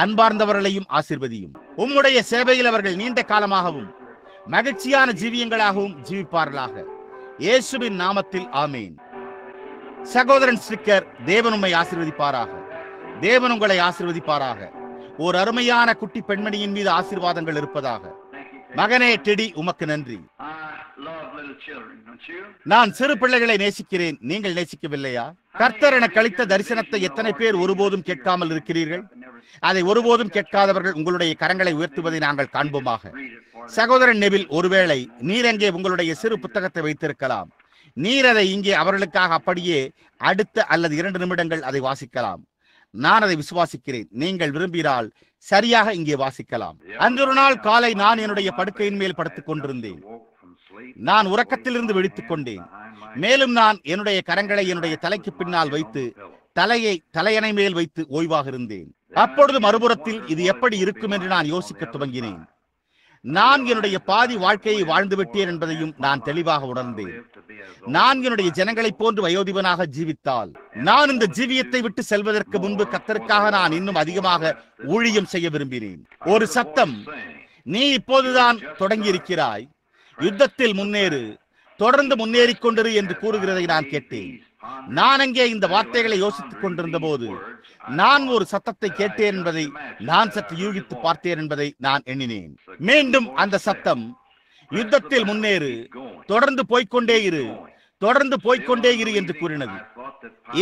அன்பார்ந்தவர்களையும் ஆசீர்வதியும். உம்முடைய சேவையில் அவர்கள் நீண்ட காலமாகவும் மகிழ்ச்சியான ஜீவியங்களாகவும் ஜீவிப்பார்களாக. இயேசுவின் நாமத்தில் ஆமேன். சகோதரன் ஸ்டிக்கர், தேவன் உம்மை ஆசீர்வதிப்பாராக. தேவன் உங்களை ஆசீர்வதிப்பாராக. ஒரு அருமையான குட்டி பெண்மணியின் மீது ஆசீர்வாதங்கள் இருப்பதாக. மகனே டெடி, உமக்கு நன்றி. நான் சிறு பிள்ளைகளை நேசிக்கிறேன். நீங்கள் நேசிக்கவில்லையா? கர்த்தர் எனக்கு அளித்த தரிசனத்தை எத்தனை பேர் ஒருபோதும் கேட்காமல் இருக்கிறீர்கள்? அதை ஒருபோதும் கேட்காதவர்கள் உங்களுடைய கரங்களை உயர்த்துவதை நாங்கள் காண்போமாக. சகோதரன் நெவில், ஒருவேளை நீர் அங்கே உங்களுடைய சிறு புத்தகத்தை வைத்திருக்கலாம். நீர் அதை இங்கே அவர்களுக்காக அப்படியே அடுத்த அல்லது 2 நிமிடங்கள் அதை வாசிக்கலாம். நான் அதை விசுவாசிக்கிறேன். நீங்கள் விரும்பினால் சரியாக இங்கே வாசிக்கலாம். அன்றொரு நாள் காலை நான் என்னுடைய படுக்கையின் மேல் படுத்துக் கொண்டிருந்தேன். நான் உறக்கத்திலிருந்து விழித்துக் கொண்டேன். மேலும் நான் என்னுடைய கரங்களை என்னுடைய தலைக்கு பின்னால் வைத்து தலையை தலையணை மேல் வைத்து ஓய்வாக இருந்தேன். அப்பொழுது மறுபுறத்தில் இது எப்படி இருக்கும் என்று நான் யோசிக்க துவங்கினேன். நான் என்னுடைய பாதி வாழ்க்கையை வாழ்ந்து விட்டேன் என்பதையும் நான் தெளிவாக உணர்ந்தேன். நான் என்னுடைய ஜனங்களைப் போன்று வயோதிபனாக ஜீவித்தால், நான் இந்த ஜீவியத்தை விட்டு செல்வதற்கு முன்பு கர்த்தருக்காக நான் இன்னும் அதிகமாக ஊழியம் செய்ய விரும்பினேன். ஒரு சத்தம், நீ இப்போதுதான் தொடங்கி இருக்கிறாய், யுத்தத்தில் முன்னேறு, தொடர்ந்து முன்னேறிக் கொண்டிரு என்று கூறுகிறதை நான் கேட்டேன். நான் அங்கே இந்த வார்த்தைகளை யோசித்துக் கொண்டிருந்த போது நான் ஒரு சத்தத்தை கேட்டேன் என்பதை நான் சற்று யூகித்து பார்த்தேன் என்பதை நான் எண்ணினேன். மீண்டும் அந்த சத்தம், யுத்தத்தில் முன்னேறு, தொடர்ந்து போய்கொண்டே இரு, தொடர்ந்து போய்கொண்டே இரு என்று கூறினது.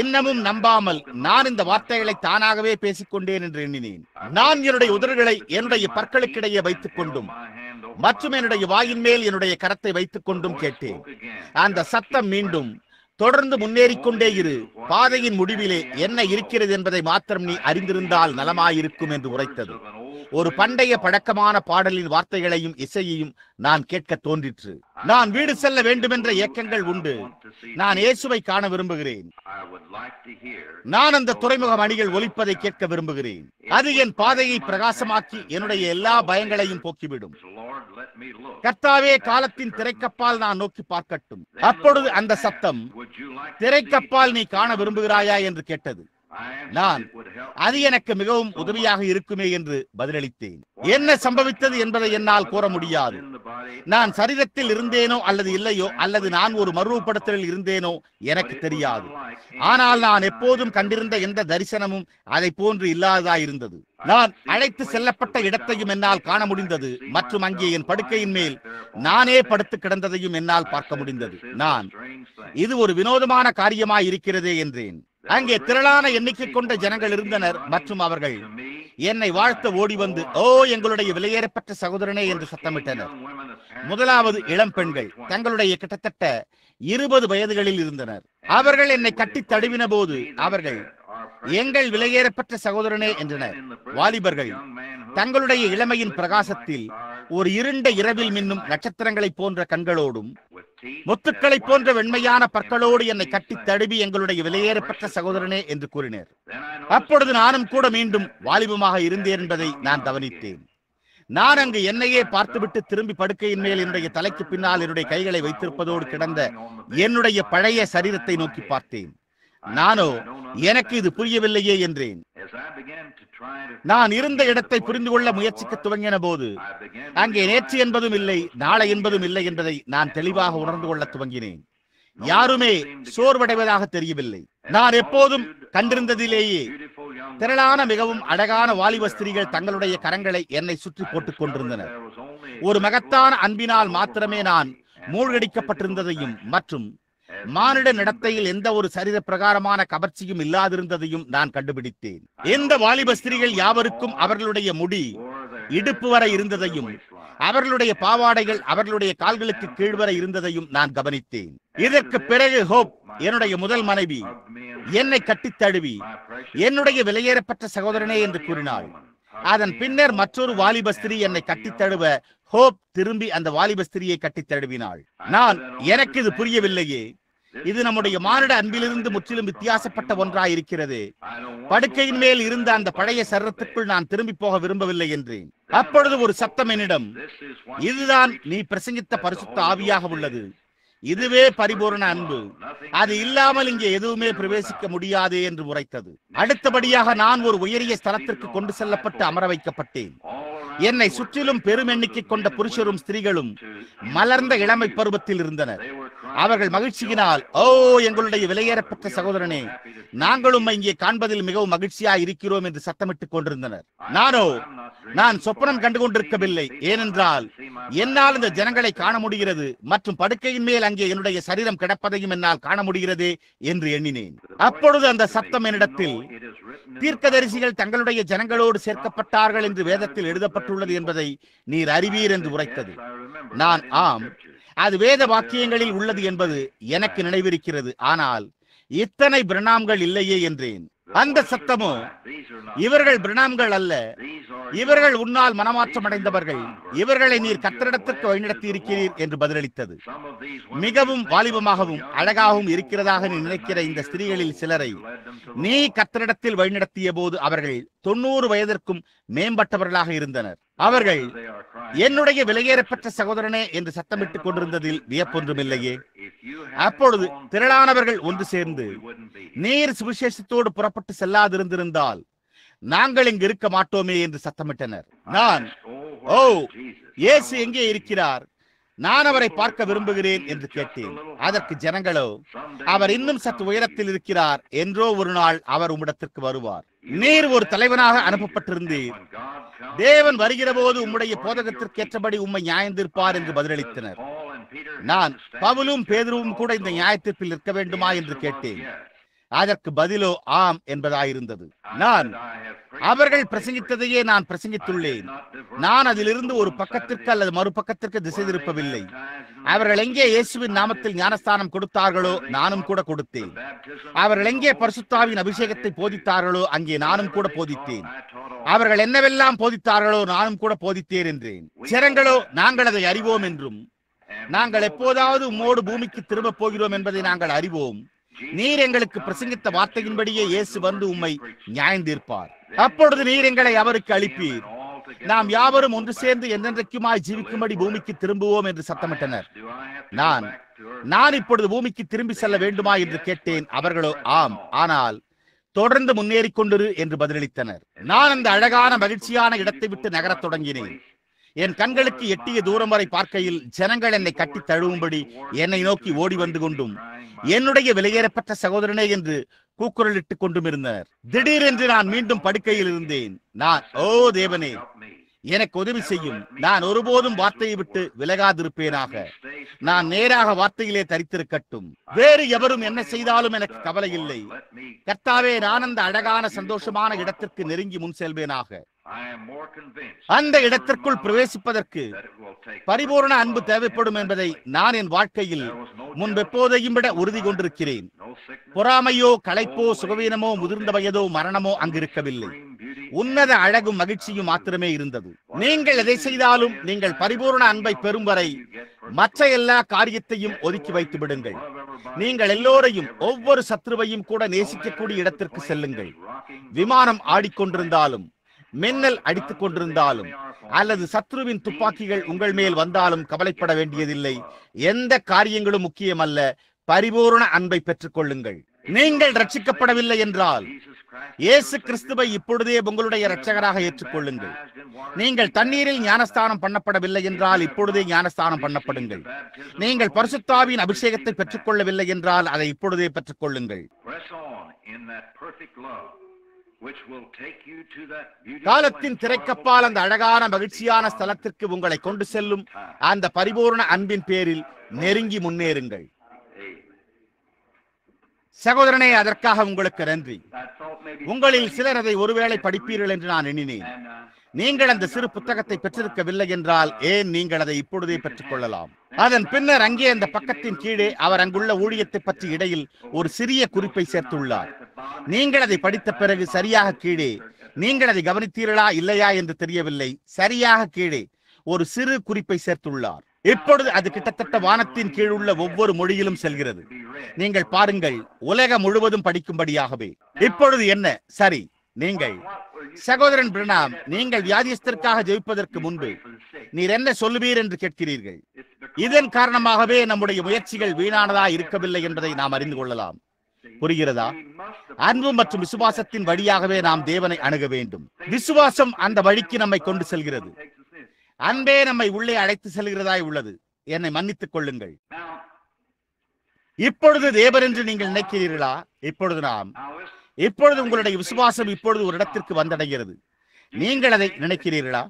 இன்னமும் நம்பாமல் நான் இந்த வார்த்தைகளை தானாகவே பேசிக்கொண்டேன் என்று எண்ணினேன். நான் என்னுடைய உதடுகளை என்னுடைய பற்களுக்கிடையே வைத்துக் கொண்டும் மற்றும் என்னுடைய வாயின் மேல் என்னுடைய கரத்தை வைத்துக் கொண்டும் கேட்டேன். அந்த சத்தம் மீண்டும், தொடர்ந்து முன்னேறிக்கொண்டே இரு, பாதையின் முடிவிலே என்ன இருக்கிறது என்பதை மாத்திரம் நீ அறிந்திருந்தால் நலமாயிருக்கும் என்று உரைத்தது. ஒரு பண்டைய பழக்கமான பாடலின் வார்த்தைகளையும் இசையையும் நான் கேட்க தோன்றிற்று. நான் வீடு செல்ல வேண்டுமென்ற ஏக்கங்கள் உண்டு. நான் இயேசுவை காண விரும்புகிறேன். நான் அந்த துறைமுக மணிகள் ஒலிப்பதை கேட்க விரும்புகிறேன். அது என் பாதையை பிரகாசமாக்கி என்னுடைய எல்லா பயங்களையும் போக்கிவிடும். கர்த்தாவே, காலத்தின் திரைக்கப்பால் நான் நோக்கி பார்க்கட்டும். அப்பொழுது அந்த சத்தம், திரைக்கப்பால் நீ காண விரும்புகிறாயா என்று கேட்டது. நான், அது எனக்கு மிகவும் உதவியாக இருக்குமே என்று பதிலளித்தேன். என்ன சம்பவித்தது என்பதை என்னால் கூற முடியாது. நான் சரீரத்தில் இருந்தேனோ அல்லது இல்லையோ, அல்லது நான் ஒரு மறுரூபப்படுத்தலில் இருந்தேனோ எனக்கு தெரியாது. ஆனால் நான் எப்போதும் கண்டிருந்த எந்த தரிசனமும் அதை போன்று இல்லாததாயிருந்தது. நான் அழைத்து செல்லப்பட்ட இடத்தையும் என்னால் காண முடிந்தது மற்றும் அங்கே என் படுக்கையின் மேல் நானே படுத்து கிடந்ததையும் என்னால் பார்க்க முடிந்தது. நான், இது ஒரு வினோதமான காரியமாய் இருக்கிறதே என்றேன். அங்கே திரளான எண்ணிக்கை கொண்ட ஜனங்கள் இருந்தனர் மற்றும் அவர்கள் என்னை வாழ்த்த ஓடி வந்து, ஓ எங்களுடைய விலையேறப்பட்ட சகோதரனே என்று சத்தமிட்டனர். முதலாவது இளம் பெண்கள், தங்களுடைய கிட்டத்தட்ட 20 வயதுகளில் இருந்தனர். அவர்கள் என்னை கட்டி தழுவின போது அவர்கள், எங்கள் விலையேறப்பட்ட சகோதரனே என்றனர். வாலிபர்கள் தங்களுடைய இளமையின் பிரகாசத்தில் ஒரு இருண்ட இரவில் மின்னும் நட்சத்திரங்களை போன்ற கண்களோடும் முத்துக்களை போன்ற வெண்மையான பற்களோடு என்னை கட்டி தழுவி, எங்களுடைய விலையேறப்பட்ட சகோதரனே என்று கூறினர். அப்பொழுது நானும் கூட மீண்டும் வாலிபமாக இருந்தேன் என்பதை நான் கவனித்தேன். நான் அங்கு என்னையே பார்த்துவிட்டு திரும்பி படுக்கையின் மேல் என்னுடைய தலைக்கு பின்னால் என்னுடைய கைகளை வைத்திருப்பதோடு கிடந்த என்னுடைய பழைய சரீரத்தை நோக்கி பார்த்தேன். நானோ, எனக்கு இது புரியவில்லையே என்றேன். நான் இருந்த இடத்தை புரிந்து கொள்ள முயற்சிக்க துவங்கின போது அங்கே நேற்று என்பதும் இல்லை, நாளை என்பதும் இல்லை என்பதை நான் தெளிவாக உணர்ந்து கொள்ள துவங்கினேன். யாருமே சோர்வடைவதாக தெரியவில்லை. நான் எப்போதும் கண்டிருந்ததிலேயே திரளான மிகவும் அழகான வாலிப ஸ்திரீகள் தங்களுடைய கரங்களை என்னை சுற்றி போட்டுக் கொண்டிருந்தனர். ஒரு மகத்தான அன்பினால் மாத்திரமே நான் மூழ்கடிக்கப்பட்டிருந்ததையும் மற்றும் மானிட நடத்தையில் எந்த ஒரு சரீர பிரகாரமான கவர்ச்சியும் இல்லாதிருந்ததையும் நான் கண்டுபிடித்தேன். இந்த வாலிப ஸ்திரீகள் யாவருக்கும் அவர்களுடைய முடி இடுப்பு வரை இருந்ததையும் அவர்களுடைய பாவாடைகள் அவர்களுடைய கால்களுக்கு கீழ்வரை இருந்ததையும் நான் கவனித்தேன். இதற்கு பிறகு ஹோப், என்னுடைய முதல் மனைவி, என்னை கட்டித் தழுவி, என்னுடைய விலையேறப்பட்ட சகோதரனே என்று கூறினாள். அதன் பின்னர் மற்றொரு வாலிப ஸ்திரீ என்னை கட்டித் தழுவ ஹோப் திரும்பி அந்த வாலிப ஸ்திரியை கட்டித் தழுவினாள். நான், எனக்கு இது புரியவில்லையே, இது நம்முடைய மானிட அன்பிலிருந்து முற்றிலும் வித்தியாசப்பட்ட ஒன்றாயிருக்கிறது. படுக்கையின் மேல் இருந்த அந்த பழைய சரீரத்துக்குள் நான் திரும்பி போக விரும்பவில்லை என்றேன். அப்பொழுது ஒரு சத்தம் என்னிடம், இதுதான் நீ பிரசங்கித்த பரிசுத்த ஆவியாக உள்ளது. இதுவே பரிபூரண அன்பு. அது இல்லாமல் இங்கே எதுவுமே பிரவேசிக்க முடியாது என்று உரைத்தது. அடுத்தபடியாக நான் ஒரு உயரிய ஸ்தலத்திற்கு கொண்டு செல்லப்பட்டு அமர வைக்கப்பட்டேன். என்னை சுற்றிலும் பெரும் எண்ணிக்கை கொண்ட புருஷரும் ஸ்திரீகளும் மலர்ந்த இளமை பருவத்தில் இருந்தனர். அவர்கள் மகிழ்ச்சியினால், ஓ எங்களுடைய விலையேறப்பட்ட சகோதரனே, நாங்களும் இங்கே காண்பதில் மிகவும் மகிழ்ச்சியாக இருக்கிறோம் என்று சத்தமிட்டுக் கொண்டிருந்தனர். நான் சொப்பனம் கண்டு கொண்டிருக்கவில்லை. ஏனென்றால் என்னால் இந்த ஜனங்களை காண முடிகிறது மற்றும் படுக்கையின் மேல் அங்கே என்னுடைய சரீரம் கிடப்பதையும் என்னால் காண முடிகிறது என்று எண்ணினேன். அப்பொழுது அந்த சத்தம் என்னிடத்தில், தீர்க்கதரிசிகள் தங்களுடைய ஜனங்களோடு சேர்க்கப்பட்டார்கள் என்று வேதத்தில் எழுதப்பட்டுள்ளது என்பதை நீர் அறிவீர் என்று உரைத்தது. நான், ஆம், அது வேத வாக்கியங்களில் உள்ளது என்பது எனக்கு நினைவிருக்கிறது. ஆனால் இத்தனை பிரணாம்கள் இல்லையே என்றேன். அந்த சத்தமோ, இவர்கள் பிரணாம்கள் அல்ல, இவர்கள் உன்னால் மனமாற்றம் அடைந்தவர்கள், இவர்களை நீர் கர்த்தரிடத்திற்கு வழிநடத்தி இருக்கிறீர் என்று பதிலளித்தது. மிகவும் வாலிபமாகவும் அழகாகவும் இருக்கிறதாக நீ நினைக்கிற இந்த ஸ்திரீகளில் சிலரை நீ கர்த்தரிடத்தில் வழிநடத்திய போது அவர்கள் 90 வயதிற்கும் மேம்பட்டவர்களாக இருந்தனர். அவர்கள் என்னுடைய விலையேறப்பட்ட சகோதரனே என்று சத்தமிட்டுக் கொண்டிருந்ததில் வியப்பொன்றுமில்லையே. அப்பொழுது திரளானவர்கள் ஒன்று சேர்ந்து, நீர் சுவிசேஷத்தோடு புறப்பட்டு செல்லாதிருந்திருந்தால் நாங்கள் இங்கு இருக்க மாட்டோமே என்று சத்தமிட்டனர். நான், ஓ இயேசு எங்கே இருக்கிறார், நான் அவரை பார்க்க விரும்புகிறேன் என்று கேட்டேன். அதற்கு ஜனங்களோ, அவர் இன்னும் சற்று உயரத்தில் இருக்கிறார், என்றோ ஒரு நாள் அவர் உம்மிடத்திற்கு வருவார். நீர் ஒரு தலைவனாக அனுப்பப்பட்டிருந்தீர், தேவன் வருகிற போது உம்முடைய போதகத்திற்கு ஏற்றபடி உம்மை நியாயந்தீர்ப்பார் என்று பதிலளித்தனர். நான், பவுலும் பேதுருவும் கூட இந்த நியாயத்தீர்ப்பில் இருக்க வேண்டுமா என்று கேட்டேன். அதற்கு பதிலோ ஆம் என்பதாயிருந்தது. நான் அவர்கள் பிரசங்கித்ததையே நான் பிரசங்கித்துள்ளேன். நான் அதிலிருந்து ஒரு பக்கத்திற்கு அல்லது மறுபக்கத்திற்கு திசை திருப்பவில்லை. அவர்கள் எங்கே இயேசுவின் நாமத்தில் ஞானஸ்தானம் கொடுத்தார்களோ நானும் கூட கொடுத்தேன். அவர்கள் எங்கே பரிசுத்தாவின் அபிஷேகத்தை போதித்தார்களோ அங்கே நானும் கூட போதித்தேன். அவர்கள் என்னவெல்லாம் போதித்தார்களோ நானும் கூட போதித்தேன் என்றேன். ஜனங்களோ நாங்கள் அதை அறிவோம் என்றும், நாங்கள் எப்போதாவது உம்மோடு பூமிக்கு திரும்ப போகிறோம் என்பதை நாங்கள் அறிவோம். நீர் எங்களுக்கு பிரசங்கித்த வார்த்தையின்படியே இயேசு வந்து உம்மை நியாயந்தீர்ப்பார். அப்பொழுது நீர் எங்களை அவருக்கு அளிப்பீர். நாம் யாவரும் ஒன்று சேர்ந்து என்றென்றைக்குமாய் ஜீவிக்கும்படி பூமிக்கு திரும்புவோம் என்று சத்தமிட்டனர். நான் இப்பொழுது பூமிக்கு திரும்பி செல்ல வேண்டுமா என்று கேட்டேன். அவர்களோ ஆம், ஆனால் தொடர்ந்து முன்னேறி கொண்டிரு என்று பதிலளித்தனர். நான் அந்த அழகான மகிழ்ச்சியான இடத்தை விட்டு நகரத் தொடங்கினேன். என் கண்களுக்கு எட்டிய தூரம் வரை பார்க்கையில் ஜனங்கள் என்னை கட்டி தழுவும்படி என்னை நோக்கி ஓடி வந்து கொண்டும் என்னுடைய விலையேறப்பட்ட சகோதரனே என்று கூக்குரலிட்டுக் கொண்டும் இருந்தனர். திடீரென்று நான் மீண்டும் படுக்கையில் இருந்தேன். ஓ தேவனே, எனக்கு உதவி செய்யும். நான் ஒருபோதும் வார்த்தையை விட்டு விலகாதிருப்பேனாக. நான் நேராக வார்த்தையிலே தரித்திருக்கட்டும். வேறு எவரும் என்ன செய்தாலும் எனக்கு கவலை இல்லை. கர்த்தாவே, நான் அந்த அழகான சந்தோஷமான இடத்திற்கு நெருங்கி முன் செல்வேனாக. அந்த இடத்திற்குள் பிரவேசிப்பதற்கு பரிபூர்ண அன்பு தேவைப்படும் என்பதை நான் என் வாழ்க்கையில் முன்பெப்போதையும் விட உறுதி கொண்டிருக்கிறேன். பொறாமையோ, களைப்போ, சுகவீனமோ, முதிர்ந்த வயதோ, மரணமோ அங்கிருக்கவில்லை. உன்னத அழகும் மகிழ்ச்சியும் மாத்திரமே இருந்தது. நீங்கள் எதை செய்தாலும் நீங்கள் பரிபூர்ண அன்பை பெறும் வரை மற்ற எல்லா காரியத்தையும் ஒதுக்கி வைத்து விடுங்கள். நீங்கள் எல்லோரையும், ஒவ்வொரு சத்ருவையும் கூட நேசிக்கக்கூடிய இடத்திற்கு செல்லுங்கள். விமானம் ஆடிக்கொண்டிருந்தாலும், மின்னல் அடித்துக் கொண்டிருந்தாலும், அல்லது சத்ருவின் துப்பாக்கிகள் உங்கள் மேல் வந்தாலும் கவலைப்பட வேண்டியதில்லை. எந்த காரியங்களும் முக்கியமல்ல. பரிபூர்ண அன்பை பெற்றுக் கொள்ளுங்கள். நீங்கள் ரட்சிக்கப்படவில்லை என்றால் இயேசு கிறிஸ்துவை இப்பொழுதே உங்களுடைய இரட்சகராக ஏற்றுக்கொள்ளுங்கள். நீங்கள் தண்ணீரில் ஞானஸ்தானம் பண்ணப்படவில்லை என்றால் இப்பொழுதே ஞானஸ்தானம் பண்ணப்படுங்கள். நீங்கள் பரிசுத்தாவின் அபிஷேகத்தை பெற்றுக் கொள்ளவில்லை என்றால் அதை இப்பொழுதே பெற்றுக் கொள்ளுங்கள். காலத்தின் திரைக்கப்பால் அந்த அழகான மகிழ்ச்சியான ஸ்தலத்திற்கு உங்களை கொண்டு செல்லும் அந்த பரிபூர்ண அன்பின் பேரில் நெருங்கி முன்னேறுங்கள். சகோதரனே, அதற்காக உங்களுக்கு நன்றி. உங்களில் சிலர் அதை ஒருவேளை படிப்பீர்கள் என்று நான் எண்ணினேன். நீங்கள் அந்த சிறு புத்தகத்தை பெற்றிருக்கவில்லை என்றால் ஏன் நீங்கள் அதை இப்பொழுதே பெற்றுக் கொள்ளலாம். அதன் பின்னர் அங்கே அந்த பக்கத்தின் கீழே அவர் அங்குள்ள ஊழியத்தை பற்றி இடையில் ஒரு சிறிய குறிப்பை சேர்த்துள்ளார். நீங்கள் அதை படித்த பிறகு சரியாக கீழே, நீங்கள் அதை கவனித்தீர்களா இல்லையா என்று தெரியவில்லை, சரியாக கீழே ஒரு சிறு குறிப்பை சேர்த்துள்ளார். இப்பொழுது அது கிட்டத்தட்ட வானத்தின் கீழுள்ள ஒவ்வொரு மொழியிலும் செல்கிறது. நீங்கள் பாருங்கள், உலகம் முழுவதும் படிக்கும்படியாகவே. இப்பொழுது என்ன? சரி, நீங்கள் சகோதரன் பிரணாம், நீங்கள் வியாதியஸ்தருக்காக ஜெபிப்பதற்கு முன்பு நீர் என்ன சொல்லுவீர் என்று கேட்கிறீர்கள். இதன் காரணமாகவே நம்முடைய முயற்சிகள் வீணானதா இருக்கவில்லை என்பதை நாம் அறிந்து கொள்ளலாம். புரிகிறதா? அன்பு மற்றும் விசுவாசத்தின் வழியாகவே நாம் தேவனை அணுக வேண்டும். விசுவாசம் அந்த வழிக்கு நம்மை கொண்டு செல்கிறது. அன்பே நம்மை உள்ளே அழைத்து செல்கிறதாய் உள்ளது. என்னை மன்னித்துக் கொள்ளுங்கள். இப்பொழுது தேவன் என்று நீங்கள் நினைக்கிறீர்களா? இப்பொழுது உங்களுடைய விசுவாசம் இப்பொழுது ஒரு இடத்திற்கு வந்தடைகிறது. நீங்கள் அதை நினைக்கிறீர்களா?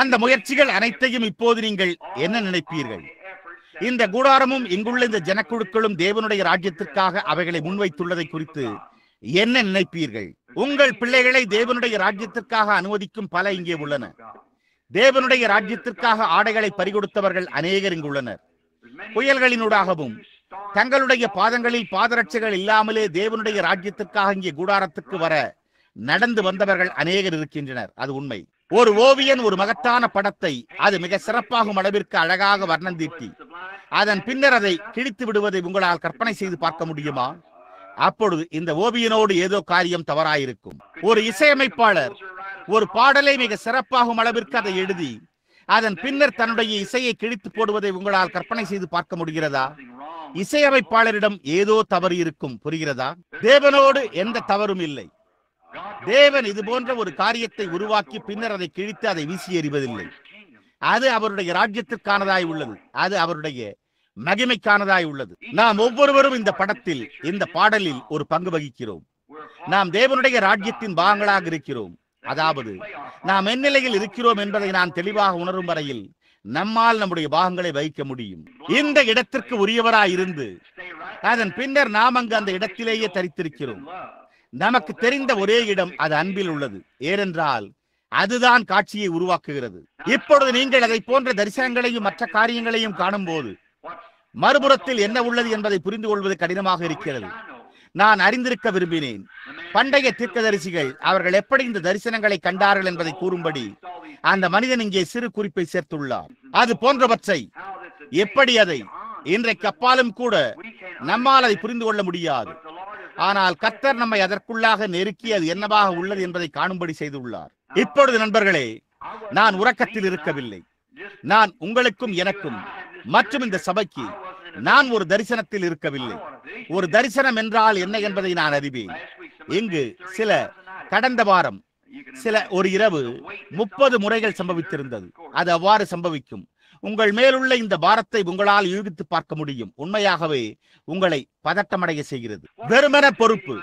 அந்த முயற்சிகள் அனைத்தையும் இப்போது நீங்கள் என்ன நினைப்பீர்கள்? இந்த கூடாரமும் இங்குள்ள இந்த ஜனக்குழுக்களும் தேவனுடைய ராஜ்யத்திற்காக அவைகளை முன்வைத்துள்ளதை குறித்து என்ன நினைப்பீர்கள்? உங்கள் பிள்ளைகளை தேவனுடைய ராஜ்யத்திற்காக அனுமதிக்கும் பல இங்கே உள்ளன. தேவனுடைய ராஜ்யத்திற்காக ஆடைகளை பறிகொடுத்தவர்கள் அநேகர் இங்குள்ளனர். புயல்களினூடாகவும் தங்களுடைய பாதங்களில் பாதரட்சைகள் இல்லாமலே தேவனுடைய ராஜ்யத்திற்காக இங்கே கூடாரத்துக்கு வர நடந்து வந்தவர்கள் அநேகர் இருக்கின்றனர். அது உண்மை. ஒரு ஓவியன் ஒரு மகத்தான படத்தை அது மிக சிறப்பாகும் அளவிற்கு அழகாக வர்ணம் தீட்டி அதன் பின்னர் அதை கிழித்து விடுவதை உங்களால் கற்பனை செய்து பார்க்க முடியுமா? அப்பொழுது இந்த ஓவியனோடு ஏதோ காரியம் தவறாயிருக்கும். ஒரு இசையமைப்பாளர் ஒரு பாடலை மிக சிறப்பாகும் அளவிற்கு அதை எழுதி அதன் பின்னர் தன்னுடைய இசையை கிழித்து போடுவதை உங்களால் கற்பனை செய்து பார்க்க முடிகிறதா? இசையமைப்பாளரிடம் ஏதோ தவறு இருக்கும். புரிகிறதா? தேவனோடு எந்த தவறும் இல்லை. தேவன் இது போன்ற ஒரு காரியத்தை உருவாக்கி பின்னர் அதை கிழித்து அதை வீசி எறிவதில்லை. அது அவருடைய ராஜ்யத்திற்கானதாய் உள்ளது. அது அவருடைய மகிமைக்கானதாய் உள்ளது. நாம் ஒவ்வொருவரும் இந்த படத்தில், இந்த பாடலில் ஒரு பங்கு வகிக்கிறோம். நாம் தேவனுடைய ராஜ்யத்தின் பாகங்களாக இருக்கிறோம். அதாவது நாம் எந்நிலையில் இருக்கிறோம் என்பதை நான் தெளிவாக உணரும் வரையில் நம்மால் நம்முடைய பாகங்களை வகிக்க முடியும். இந்த இடத்திற்கு உரியவராயிருந்து அதன் பின்னர் நாம் அங்கு அந்த இடத்திலேயே தரித்திருக்கிறோம். நமக்கு தெரிந்த ஒரே இடம் அது அன்பில் உள்ளது. ஏனென்றால் அதுதான் காட்சியை உருவாக்குகிறது. இப்பொழுது நீங்கள் அதை போன்ற தரிசனங்களையும் மற்ற காரியங்களையும் காணும் போது மறுபுறத்தில் என்ன உள்ளது என்பதை புரிந்து கொள்வது கடினமாக இருக்கிறது. நான் அறிந்திருக்க விரும்பினேன், பண்டைய தீர்க்கதரிசிகள் அவர்கள் எப்படி இந்த தரிசனங்களை கண்டார்கள் என்பதை கூறும்படி அந்த மனிதன் இங்கே சிறு குறிப்பை சேர்த்துள்ளார். அது போன்றவற்றை எப்படி அதை இன்றைக்கு அப்பாலும் கூட நம்மால் அதை புரிந்து கொள்ள முடியாது. ஆனால் கர்த்தர் நம்மை அதற்குள்ளாக நெருக்கி அது என்னவாக உள்ளது என்பதை காணும்படி செய்துள்ளார். இப்பொழுது நண்பர்களே, நான் உறக்கத்தில் இருக்கவில்லை. நான் உங்களுக்கும் எனக்கும் மற்றும் இந்த சபைக்கு நான் ஒரு தரிசனத்தில் இருக்கவில்லை. ஒரு தரிசனம் என்றால் என்ன என்பதை நான் அறிவேன். இங்கு கடந்த வாரம் ஒரு இரவு 30 முறைகள் சம்பவித்திருந்தது. அது அவ்வாறு சம்பவிக்கும். உங்கள் மேலுள்ள இந்த பாரத்தை உங்களால் யூகித்து பார்க்க முடியும். உண்மையாகவே உங்களை பதட்டமடைய செய்கிறது. வெறுமன பொறுப்பு.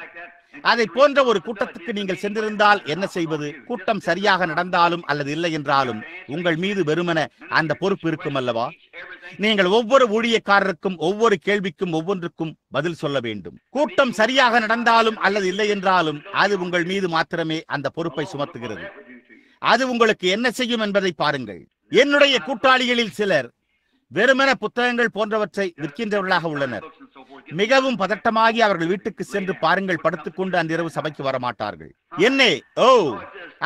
அதை போன்ற ஒரு கூட்டத்துக்கு நீங்கள் சென்றிருந்தால் என்ன செய்வது? கூட்டம் சரியாக நடந்தாலும் அல்லது இல்லை என்றாலும் உங்கள் மீது வெறுமன அந்த பொறுப்பு இருக்கும் அல்லவா? நீங்கள் ஒவ்வொரு ஊழியக்காரருக்கும் ஒவ்வொரு கேள்விக்கும் ஒவ்வொன்றுக்கும் பதில் சொல்ல வேண்டும். கூட்டம் சரியாக நடந்தாலும் அல்லது இல்லை என்றாலும் அது உங்கள் மீது மாத்திரமே அந்த பொறுப்பை சுமத்துகிறது. அது உங்களுக்கு என்ன செய்யும் என்பதை பாருங்கள். என்னுடைய கூட்டாளிகளில் சிலர் வெறுமன புத்தகங்கள் போன்றவற்றை விற்கின்றவர்களாக உள்ளனர். மிகவும் பதட்டமாகி அவர்கள் வீட்டுக்கு சென்று பாருங்கள், படுத்துக்கொண்டு அன்றிரவு சபைக்கு வரமாட்டார்கள்.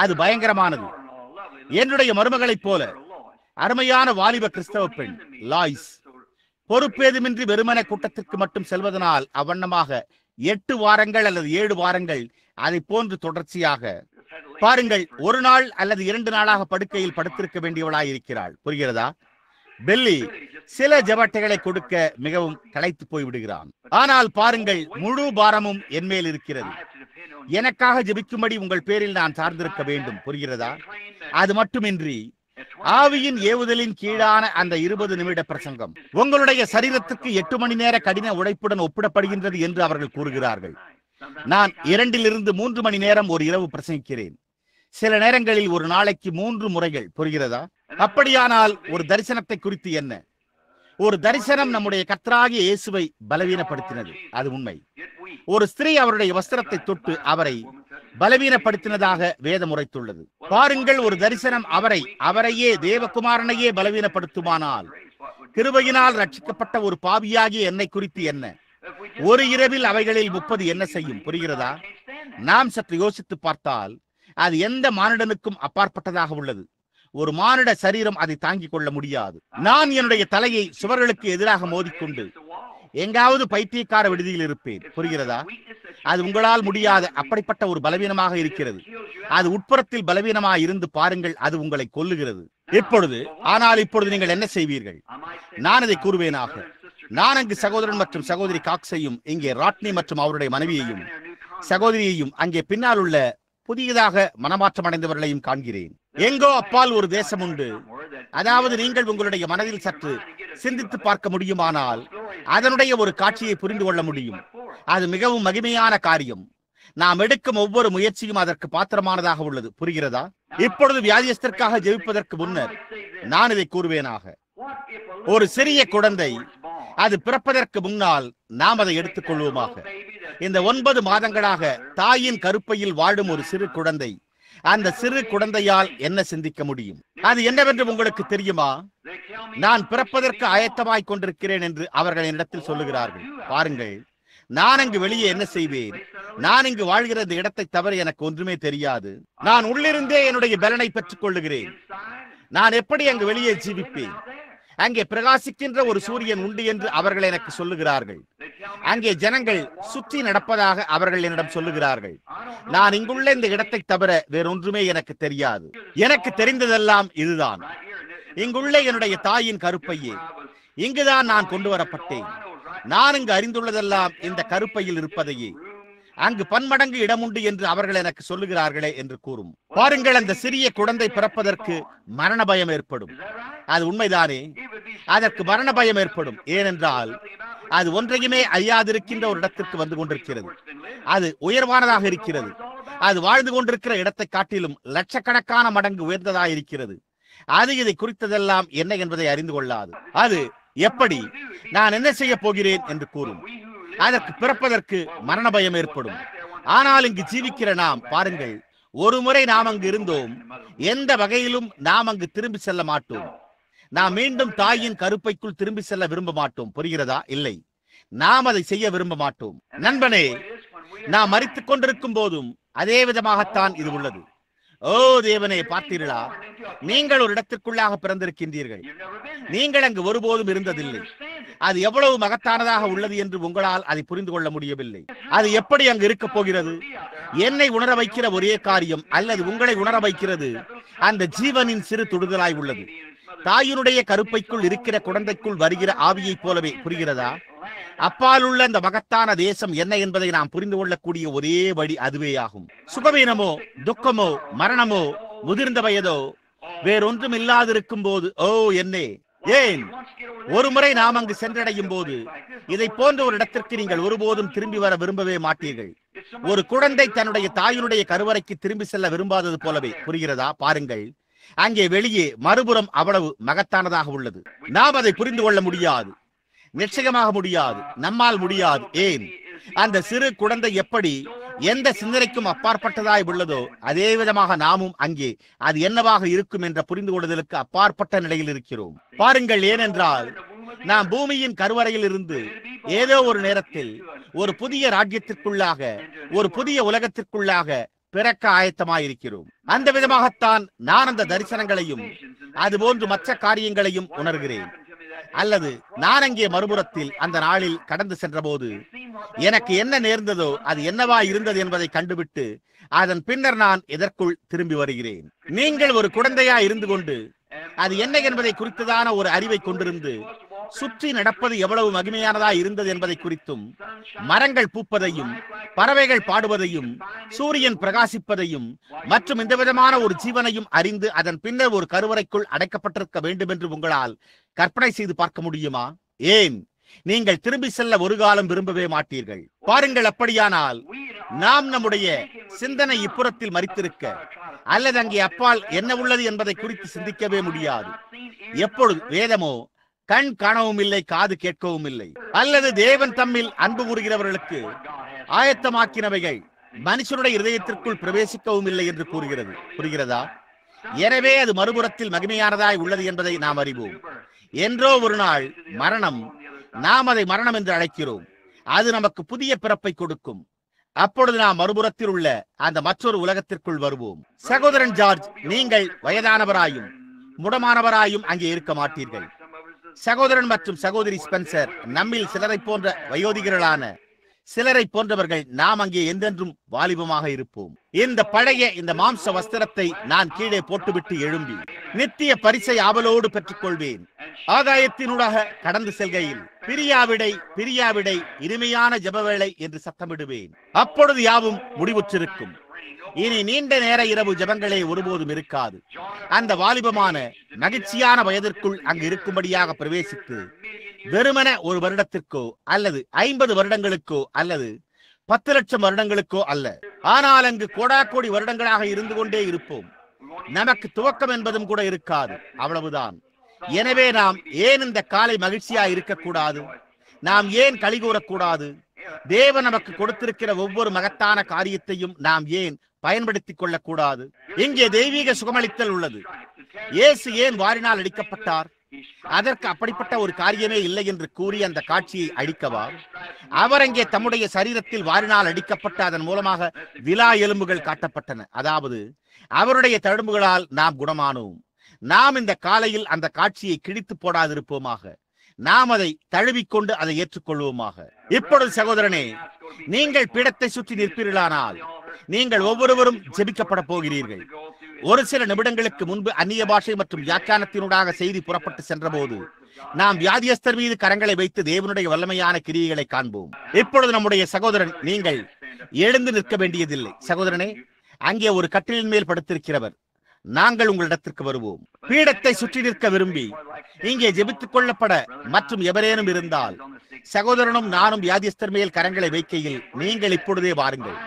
அது பயங்கரமானது. என்னுடைய மருமகளைப் போல அருமையான வாலிப கிறிஸ்தவ பெண் லாய்ஸ் பொறுப்பேதுமின்றி வெறுமன கூட்டத்திற்கு மட்டும் செல்வதனால் அவ்வண்ணமாக 8 வாரங்கள் அல்லது 7 வாரங்கள் அதை போன்று தொடர்ச்சியாக பாருங்கள், ஒரு நாள் அல்லது 2 நாளாக படுக்கையில் படுத்திருக்க வேண்டியவளாய் இருக்கிறாள். புரிகிறதா? பெல்லி சில ஜபட்டைகளை கொடுக்க மிகவும் களைத்து போய் விடுகிறான். ஆனால் பாருங்கள், முழு பாரமும் என்மேல் இருக்கிறது. எனக்காக ஜெபிக்கும்படி உங்கள் பேரில் நான் சார்ந்திருக்க வேண்டும். புரிகிறதா? அது மட்டுமின்றி ஆவியின் ஏவுதலின் கீழான அந்த 20 நிமிட பிரசங்கம் உங்களுடைய சரீரத்துக்கு 8 மணி நேர கடின உழைப்புடன் ஒப்பிடப்படுகின்றது என்று அவர்கள் கூறுகிறார்கள். நான் 2 to 3 மணி நேரம் ஒரு இரவு பிரசங்கிக்கிறேன். சில நேரங்களில் ஒரு நாளைக்கு 3 முறைகள். புரிகிறதா? அப்படியானால் ஒரு தரிசனத்தை குறித்து என்ன? ஒரு தரிசனம் நம்முடைய கர்த்தராகிய இயேசுவை பலவீனப்படுத்தினது. அது உண்மை. ஒரு ஸ்திரீ அவருடைய வஸ்திரத்தை தொட்டு அவரை பலவீனப்படுத்தினதாக வேதம் உரைத்துள்ளது. பாருங்கள், ஒரு தரிசனம் அவரையே தேவகுமாரனையே பலவீனப்படுத்துமானால் கிருபையினால் ரட்சிக்கப்பட்ட ஒரு பாவியாகிய என்னை குறித்து என்ன? ஒரு இரவில் அவைகளில் 30 என்ன செய்யும்? புரிகிறதா? நாம் சற்று யோசித்து பார்த்தால் அது எந்த மானிடனுக்கும் அப்பாற்பட்டதாக உள்ளது. ஒரு மானிட சரீரம் அதை தாங்கிக் கொள்ள முடியாது. நான் என்னுடைய தலையை சுவர்களுக்கு எதிராக மோதிக்கொண்டு எங்காவது பைத்தியக்கார விடுதியில் இருப்பேன். புரிகிறதா? அது உங்களால் முடியாத அப்படிப்பட்ட ஒரு பலவீனமாக இருக்கிறது. அது உட்புறத்தில் பலவீனமாக இருந்து பாருங்கள், அது உங்களை கொல்லுகிறது. இப்பொழுது நீங்கள் என்ன செய்வீர்கள்? நான் இதை கூறுவேனாக. நான் அங்கு சகோதரன் மற்றும் சகோதரி காக்ஸையும், இங்கே ராட்னி மற்றும் அவருடைய மனைவியையும் சகோதரியையும், அங்கே பின்னால் உள்ள புதியதாக மனமாற்றம் அடைந்தவர்களையும் காண்கிறேன். எங்கோ அப்பால் ஒரு தேசம் உண்டு. அதாவது நீங்கள் உங்களுடைய மனதில் சற்று சிந்தித்து பார்க்க முடியுமானால் அதனுடைய ஒரு காட்சியை புரிந்து கொள்ள முடியும். அது மிகவும் மகிமையான காரியம். நாம் எடுக்கும் ஒவ்வொரு முயற்சியும் அதற்கு பாத்திரமானதாக உள்ளது. புரிகிறதா? இப்பொழுது வியாதியஸ்தற்காக ஜெபிப்பதற்கு முன்னர் நான் இதை கூறுவேனாக. ஒரு சிறிய குழந்தை அது பிறப்பதற்கு முன்னால் நாம் அதை எடுத்துக் கொள்வோமாக. இந்த 9 மாதங்களாக தாயின் கருப்பையில் வாழும் ஒரு சிறு குழந்தை, அந்த சிறு குழந்தையால் என்ன சிந்திக்க முடியும்? அது என்னவென்று உங்களுக்கு தெரியுமா? நான் பிறப்பதற்கு ஆயத்தமாய் கொண்டிருக்கிறேன் என்று அவர்கள் என்னிடத்தில் சொல்லுகிறார்கள். பாருங்கள், நான் அங்கு வெளியே என்ன செய்வேன்? நான் இங்கு வாழ்கிற இந்த இடத்தை தவிர எனக்கு ஒன்றுமே தெரியாது. நான் உள்ளிருந்தே என்னுடைய பலனை பெற்றுக் கொள்ளுகிறேன். நான் எப்படி அங்கு வெளியே ஜீவிப்பேன்? அங்கே பிரகாசிக்கின்ற ஒரு சூரியன் உண்டு என்று அவர்கள் எனக்கு சொல்லுகிறார்கள். அங்கே ஜனங்கள் சுற்றி நடப்பதாக அவர்கள் என்னிடம் சொல்லுகிறார்கள். நான் இங்குள்ள இந்த இடத்தை தவிர வேறொன்றுமே எனக்கு தெரியாது. எனக்கு தெரிந்ததெல்லாம் இதுதான். இங்குள்ள என்னுடைய தாயின் கருப்பையே, இங்குதான் நான் கொண்டு வரப்பட்டேன். நான் இங்கு அறிந்துள்ளதெல்லாம் இந்த கருப்பையில் இருப்பதையே. அங்கு பன்மடங்கு இடம் உண்டு என்று அவர்கள் எனக்கு சொல்லுகிறார்களே என்று கூறும். பாருங்கள், அந்த சிறிய குழந்தை பிறப்பதற்கு மரண பயம் ஏற்படும். அது உண்மைதானே? அதற்கு மரண பயம் ஏற்படும். ஏனென்றால் அது ஒன்றையுமே அறியாதிருக்கின்ற ஒரு இடத்திற்கு வந்து கொண்டிருக்கிறது. அது உயர்வானதாக இருக்கிறது. அது வாழ்ந்து கொண்டிருக்கிற இடத்தை காட்டிலும் லட்சக்கணக்கான மடங்கு உயர்ந்ததாக இருக்கிறது. அது இதை குறித்ததெல்லாம் என்ன என்பதை அறிந்து கொள்ளாது. அது எப்படி நான் என்ன செய்ய போகிறேன் என்று கூறும். அதற்கு பிறப்பதற்கு மரண பயம் ஏற்படும். ஆனால் இங்கு ஜீவிக்கிற நாம் பாருங்கள், ஒரு முறை நாம் அங்கு இருந்தோம். எந்த வகையிலும் நாம் அங்கு திரும்பி செல்ல மாட்டோம். நாம் மீண்டும் தாயின் கருப்பைக்குள் திரும்பி செல்ல விரும்ப மாட்டோம். புரிகிறதா? இல்லை, நாம் அதை செய்ய விரும்ப மாட்டோம். நண்பனே, நாம் மரித்துக் கொண்டிருக்கும் போதும் அதே விதமாகத்தான் இது உள்ளது. ஓ தேவனே, பார்த்தீர்களா? நீங்கள் ஒரு இடத்திற்குள்ளாக பிறந்திருக்கின்றீர்கள். நீங்கள் அங்கு ஒருபோதும் இருந்ததில்லை. அது எவ்வளவு மகத்தானதாக உள்ளது என்று உங்களால் அதை புரிந்து கொள்ள முடியவில்லை. அது எப்படி அங்கு இருக்க போகிறது? என்னை உணர வைக்கிற ஒரே காரியம், அல்லது உங்களை உணர வைக்கிறது, அந்த ஜீவனின் சிறு தொடுதலாய் உள்ளது. தாயினுடைய கருப்பைக்குள் இருக்கிற குழந்தைக்குள் வருகிற ஆவியைப் போலவே. புரிகிறதா? அப்பால் உள்ள அந்த மகத்தான தேசம் என்ன என்பதை நாம் புரிந்து கொள்ளக்கூடிய ஒரே வழி அதுவே ஆகும். சுகவீனமோ, துக்கமோ, மரணமோ, முதிர்ந்த வயதோ, வேறொன்றும் இல்லாதிருக்கும் போது, ஓ என்னே, ஏன் ஒரு முறை நாம் அங்கு சென்றடையும் போது இதை போன்ற ஒரு இடத்திற்கு நீங்கள் ஒருபோதும் திரும்பி வர விரும்பவே மாட்டீர்கள். ஒரு குழந்தை தன்னுடைய தாயினுடைய கருவறைக்கு திரும்பி செல்ல விரும்பாதது போலவே. புரிகிறதா? பாருங்கள், அங்கே வெளியே மறுபுறம் அவ்வளவு மகத்தானதாக உள்ளது. நாம் அதை புரிந்து கொள்ள முடியாது, நிச்சயமாக முடியாது, நம்மால் முடியாது. ஏன்? அந்த சிறு குழந்தை எப்படி எந்த சிந்தனைக்கும் அப்பாற்பட்டதாய் உள்ளதோ அதே விதமாக நாமும் அங்கே அது என்னவாக இருக்கும் என்ற புரிந்து கொள்வதற்கு அப்பாற்பட்ட நிலையில் இருக்கிறோம். பாருங்கள், ஏனென்றால் நாம் பூமியின் கருவறையில் இருந்து ஏதோ ஒரு நேரத்தில் ஒரு புதிய ராஜ்யத்திற்குள்ளாக, ஒரு புதிய உலகத்திற்குள்ளாக பிறக்க ஆயத்தமாயிருக்கிறோம். அந்த விதமாகத்தான் நான் அந்த தரிசனங்களையும் அதுபோன்று மற்ற காரியங்களையும் உணர்கிறேன். அல்லது நான் அங்கே மறுபுறத்தில் அந்த நாளில் கடந்து சென்ற போது எனக்கு என்ன நேர்ந்ததோ அது என்னவா இருந்தது என்பதை கண்டுவிட்டு அதன் பின்னர் நான் இதற்குள் திரும்பி வருகிறேன். நீங்கள் ஒரு குழந்தையா இருந்து கொண்டு அது என்ன என்பதை குறித்ததான ஒரு அறிவை கொண்டிருந்து சுற்றி நடப்பது எவ்வளவு மகிமையானதா இருந்தது என்பதை குறித்தும், மரங்கள் பூப்பதையும், பறவைகள் பாடுவதையும், சூரியன் பிரகாசிப்பதையும் மற்றும் இந்த விதமான ஒரு ஜீவனையும் அறிந்து அதன் பின்னர் ஒரு கருவறைக்குள் அடைக்கப்பட்டிருக்க வேண்டும் என்று உங்களால் கற்பனை செய்து பார்க்க முடியுமா? ஏன்? நீங்கள் திரும்பி செல்ல ஒரு காலம் விரும்பவே மாட்டீர்கள். பாருங்கள், அப்படியானால் நாம் நம்முடைய சிந்தனை இப்புறத்தில் மரித்திருக்க அல்லது அங்கே அப்பால் என்ன உள்ளது என்பதை குறித்து சிந்திக்கவே முடியாது. எப்பொழுது வேதமோ கண் காணவும் இல்லை, காது கேட்கவும் இல்லை, அல்லது தேவன் தம்மில் அன்பு கூறுகிறவர்களுக்கு ஆயத்தமாக்கினவைகள் மனுஷனுடைய இதயத்திற்குள் பிரவேசிக்கவும் இல்லை என்று கூறுகிறது. புரிகிறதா? எனவே அது மறுபுறத்தில் மகிமையானதாய் உள்ளது என்பதை நாம் அறிவோம். என்றோ ஒரு நாள் மரணம், நாம் அதை மரணம் என்று அழைக்கிறோம், அது நமக்கு புதிய பிறப்பை கொடுக்கும். அப்பொழுது நாம் மறுபுறத்தில் உள்ள அந்த மற்றொரு உலகத்திற்குள் வருவோம். சகோதரன் ஜார்ஜ், நீங்கள் வயதானவராயும் முடமானவராயும் அங்கே இருக்க மாட்டீர்கள். சகோதரன் மற்றும் சகோதரி ஸ்பென்சர், நம்மில் சிலரை போன்ற வயோதிகர்களான சிலரை போன்றவர்கள் நாம் அங்கே என்றென்றும் வாலிபமாக இருப்போம். இந்த மாம்ச வஸ்திரத்தை நான் கீழே போட்டுவிட்டு எழும்பி நித்திய பரிசை ஆவலோடு பெற்றுக் கொள்வேன். ஆகாயத்தினூடாக கடந்து செல்கையில் பிரியாவிடை பிரியாவிடை இனிமையான ஜபவேளை என்று சத்தமிடுவேன். அப்பொழுது யாவும் முடிவுற்றிருக்கும். இனி நீண்ட நேர இரவு ஜபங்களே ஒருபோதும் இருக்காது. அந்த வாலிபமான மகிழ்ச்சியான வயதிற்குள் அங்கு இருக்கும்படியாக பிரவேசித்து வெறுமன ஒரு வருடத்திற்கோ அல்லது 50 வருடங்களுக்கோ அல்லது 10 லட்சம் வருடங்களுக்கோ அல்ல, ஆனால் அங்கு கோடாக்கோடி வருடங்களாக இருந்து கொண்டே இருப்போம். நமக்கு துவக்கம் என்பதும் கூட இருக்காது. அவ்வளவுதான். எனவே நாம் ஏன் இந்த காலை மகிழ்ச்சியா இருக்கக்கூடாது? நாம் ஏன் களி கூறக்கூடாது? தேவன் நமக்கு கொடுத்திருக்கிற ஒவ்வொரு மகத்தான காரியத்தையும் நாம் ஏன் பயன்படுத்திக் கொள்ளக்கூடாது? இங்கே தெய்வீக சுகமளித்தல் உள்ளது. இயேசு ஏன் வாரினால் அடிக்கப்பட்டார்? அதற்கு அப்படிப்பட்ட ஒரு காரியமே இல்லை என்று கூறி அந்த காட்சியை அழிக்கவா? அவர் அங்கே தம்முடைய சரீரத்தில் வாரினால் அடிக்கப்பட்ட அதன் மூலமாக விலா எலும்புகள் காட்டப்பட்டன. அதாவது அவருடைய தழும்புகளால் நாம் குணமானோம். நாம் இந்த காலையில் அந்த காட்சியை கிழித்து போடாதிருப்போமாக. நாம் அதை தழுவிக்கொண்டு அதை ஏற்றுக்கொள்வோமாக. இப்பொழுது சகோதரனே, நீங்கள் பீடத்தை சுற்றி நிற்பீர்களானால் நீங்கள் ஒவ்வொருவரும் ஜெபிக்கப்பட போகிறீர்கள். ஒரு சில நிமிடங்களுக்கு முன்பு அந்நிய பாஷை மற்றும் வியாக்கியானத்தினூடாக செய்தி புறப்பட்டு சென்ற போது நாம் வியாதியஸ்தர் மீது கரங்களை வைத்து தேவனுடைய வல்லமையான கிரியைகளை காண்போம். இப்பொழுது நம்முடைய சகோதரன், நீங்கள் எழுந்து நிற்க வேண்டியதில்லை. சகோதரனே, அங்கே ஒரு கட்டிலின் மேல் படுத்திருக்கிறவர், நாங்கள் உங்களிடத்திற்கு வருவோம். பீடத்தை சுற்றி நிற்க விரும்பி இங்கே ஜெபித்துக் கொள்ளப்பட மற்றும் எவரேனும் இருந்தால், சகோதரனும் நானும் வியாதியஸ்தர் மேல் கரங்களை வைக்கையில் நீங்கள் இப்பொழுதே வாருங்கள்.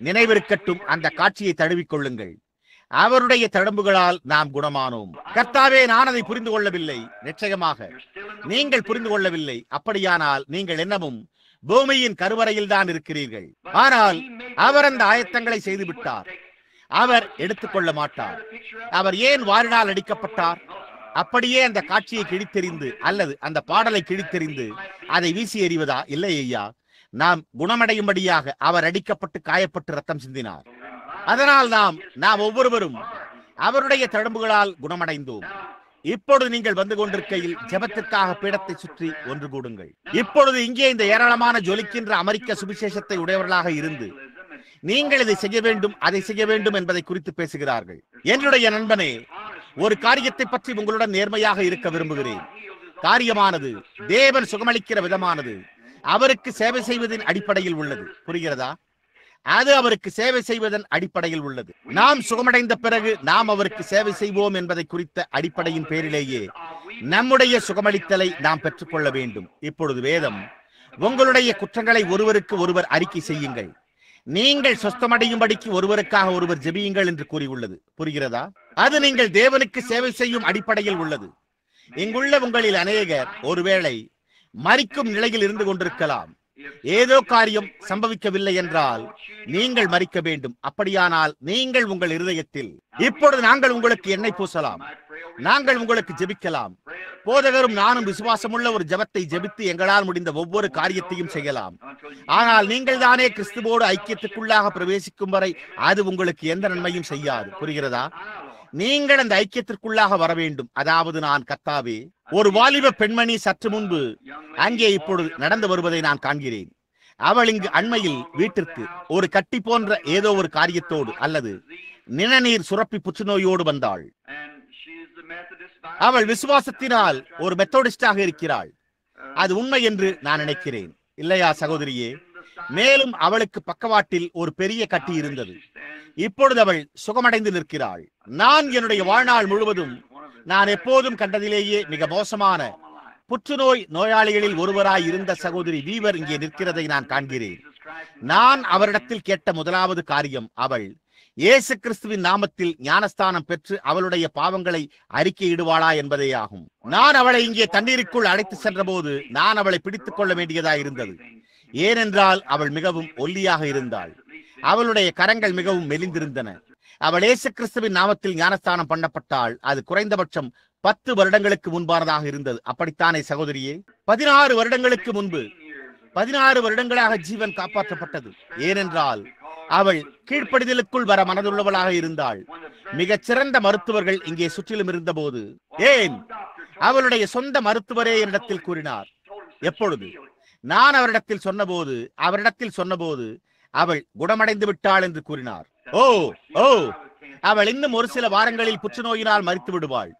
நினைவிருக்கட்டும், அந்த காட்சியை தழுவிக்கொள்ளுங்கள். அவருடைய தழும்புகளால் நாம் குணமானோம். கர்த்தாவே, நான் அதை புரிந்து கொள்ளவில்லை. நிச்சயமாக நீங்கள் புரிந்து கொள்ளவில்லை. அப்படியானால் நீங்கள் என்னமும் பூமியின் கருவறையில் தான் இருக்கிறீர்கள். ஆனால் அவர் அந்த ஆயத்தங்களை செய்து விட்டார். அவர் எடுத்துக்கொள்ள மாட்டார். அவர் ஏன் வாரினால் அடிக்கப்பட்டார்? அப்படியே அந்த காட்சியை கிழித்தெறிந்து அல்லது அந்த பாடலை கிழித்தெறிந்து அதை வீசி எறிவதா? இல்லை ஐயா, நாம் குணமடையும்படியாக அவர் அடிக்கப்பட்டு காயப்பட்டு ரத்தம் சிந்தினார். அதனால் நாம் ஒவ்வொருவரும் அவருடைய தழும்புகளால் குணமடைந்தோம். இப்பொழுது நீங்கள் வந்து கொண்டிருக்கையில் ஜெபத்திற்காக பீடத்தை சுற்றி ஒன்று கூடுங்கள். இப்பொழுது இங்கே இந்த ஏராளமான ஜொலிக்கின்ற அமெரிக்க சுவிசேஷத்தை உடையவர்களாக இருந்து நீங்கள் இதை செய்ய வேண்டும், அதை செய்ய வேண்டும் என்பதை குறித்து பேசுகிறார்கள். என்னுடைய நண்பனே, ஒரு காரியத்தை பற்றி உங்களுடன் நேர்மையாக இருக்க விரும்புகிறேன். காரியமானது தேவன் சுகமளிக்கிற விதமானது அவருக்கு சேவை செய்வதின் அடிப்படையில் உள்ளது. புரிகிறதா? அது அவருக்கு சேவை செய்வதன் அடிப்படையில் உள்ளது. நாம் சுகமடைந்த பிறகு நாம் அவருக்கு சேவை செய்வோம் என்பதை குறித்த அடிப்படையின் பேரிலேயே நம்முடைய சுகமளித்தலை நாம் பெற்றுக்கொள்ள வேண்டும். இப்பொழுது வேதம், உங்களுடைய குற்றங்களை ஒருவருக்கு ஒருவர் அறிக்கை செய்யுங்கள், நீங்கள் சொஸ்தமடையும்படிக்கு ஒருவருக்காக ஒருவர் ஜெபியுங்கள் என்று கூறியுள்ளது. புரிகிறதா? அது நீங்கள் தேவனுக்கு சேவை செய்யும் அடிப்படையில் உள்ளது. இங்குள்ள உங்களில் அநேகர் ஒருவேளை மரிக்கும் நிலையில் இருந்து கொண்டிருக்கலாம். ஏதோ காரியம் சம்பவிக்கவில்லை என்றால் நீங்கள் மரிக்க வேண்டும். அப்படியானால் நீங்கள் உங்கள் இருதயத்தில், இப்பொழுது நாங்கள் உங்களுக்கு எண்ணெய் பூசலாம், நாங்கள் உங்களுக்கு ஜெபிக்கலாம், போதகரும் நானும் விசுவாசமுள்ள ஒரு ஜெபத்தை ஜெபித்து எங்களால் முடிந்த ஒவ்வொரு காரியத்தையும் செய்யலாம். ஆனால் நீங்கள் தானே கிறிஸ்துவோடு ஐக்கியத்துக்குள்ளாக பிரவேசிக்கும் வரை அது உங்களுக்கு எந்த நன்மையும் செய்யாது. புரிகிறதா? நீங்கள் அந்த ஐக்கியத்திற்குள்ளாக வர வேண்டும். அதாவது, நான் கர்த்தாவே, ஒரு வாலிப பெண்மணி சற்று முன்பு அங்கே இப்பொழுது நடந்து வருவதை நான் காண்கிறேன். அவள் இங்கு அண்மையில் வீட்டிற்கு ஒரு கட்டி போன்ற ஏதோ ஒரு காரியத்தோடு அல்லது நிணநீர் சுரப்பி புற்றுநோயோடு வந்தாள். அவள் விசுவாசத்தினால் ஒரு மெத்தோடிஸ்டாக இருக்கிறாள். அது உண்மை என்று நான் நினைக்கிறேன். இல்லையா சகோதரியே? மேலும் அவளுக்கு பக்கவாட்டில் ஒரு பெரிய கட்டி இருந்தது. இப்பொழுது அவள் சுகமடைந்து நிற்கிறாள். நான் என்னுடைய வாழ்நாள் முழுவதும் நான் எப்போதும் கண்டதிலேயே மிக மோசமான புற்றுநோய் நோயாளிகளில் ஒருவராய் இருந்த சகோதரி வீவர் இங்கே நிற்கிறதை நான் காண்கிறேன். நான் அவரிடத்தில் கேட்ட முதலாவது காரியம், அவள் இயேசு கிறிஸ்துவின் நாமத்தில் ஞானஸ்தானம் பெற்று அவளுடைய பாவங்களை அறிக்கையிடுவாளா என்பதே ஆகும். நான் அவளை இங்கே தண்ணீருக்குள் அழைத்து சென்ற போது நான் அவளை பிடித்துக் கொள்ள வேண்டியதாக இருந்தது. ஏனென்றால் அவள் மிகவும் ஒல்லியாக இருந்தாள். அவளுடைய கரங்கள் மிகவும் மெலிந்திருந்தன. அவள் இயேசு கிறிஸ்துவின் நாமத்தில் ஞானஸ்தானம் பண்ணப்பட்டாள். அது குறைந்தபட்சம் 10 வருடங்களுக்கு முன்பானதாக இருந்தது. அப்படித்தானே சகோதரியே? 16 வருடங்களுக்கு முன்பு 16 வருடங்களாக ஜீவன் காப்பாற்றப்பட்டது. ஏனென்றால் அவள் கீழ்ப்படிதலுக்குள் வர மனதுள்ளவளாக இருந்தாள். மிகச் சிறந்த மருத்துவர்கள் இங்கே சுற்றிலும் இருந்த போது, ஏன் அவளுடைய சொந்த மருத்துவரே என்னிடத்தில் கூறினார். எப்பொழுது நான் அவரிடத்தில் சொன்னபோது அவள் குணமடைந்து விட்டாள் என்று கூறினார். ஓ, அவள் இன்னும் ஒரு சில வாரங்களில் புற்றுநோயினால் மரித்து விடுவாள்.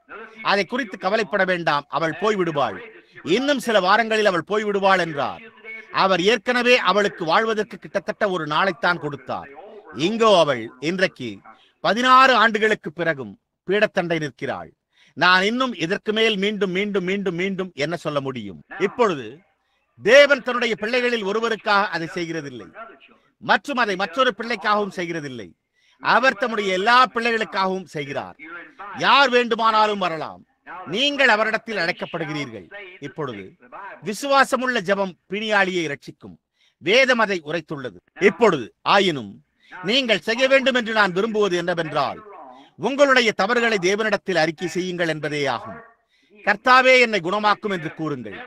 அதை குறித்து கவலைப்பட வேண்டாம், அவள் போய்விடுவாள். இன்னும் சில வாரங்களில் அவள் போய்விடுவாள் என்றார். அவர் ஏற்கனவே அவளுக்கு வாழ்வதற்கு கிட்டத்தட்ட ஒரு நாளைத்தான் கொடுத்தார். இங்கோ அவள் இன்றைக்கு 16 ஆண்டுகளுக்கு பிறகும் பீடத்தண்டை நிற்கிறாள். நான் இன்னும் இதற்கு மேல் மீண்டும் மீண்டும் மீண்டும் மீண்டும் என்ன சொல்ல முடியும்? இப்பொழுது தேவன் தன்னுடைய பிள்ளைகளில் ஒருவருக்காக அதை செய்கிறதில்லை மற்றும் அதை மற்றொரு பிள்ளைக்காகவும் செய்கிறதில்லை. அவர் தம்முடைய எல்லா பிள்ளைகளுக்காகவும் செய்கிறார். யார் வேண்டுமானாலும் வரலாம். நீங்கள் அவரிடத்தில் அழைக்கப்படுகிறீர்கள். இப்பொழுது விசுவாசமுள்ள ஜெபம் பிணியாளியை ரட்சிக்கும். வேதம் அதை உரைத்துள்ளது. இப்பொழுது ஆயினும் நீங்கள் செய்ய வேண்டும் என்று நான் விரும்புவது என்னவென்றால், உங்களுடைய தவறுகளை தேவனிடத்தில் அறிக்கை செய்யுங்கள் என்பதே ஆகும். கர்த்தாவே, என்னை குணமாக்கும் என்று கூறுங்கள்.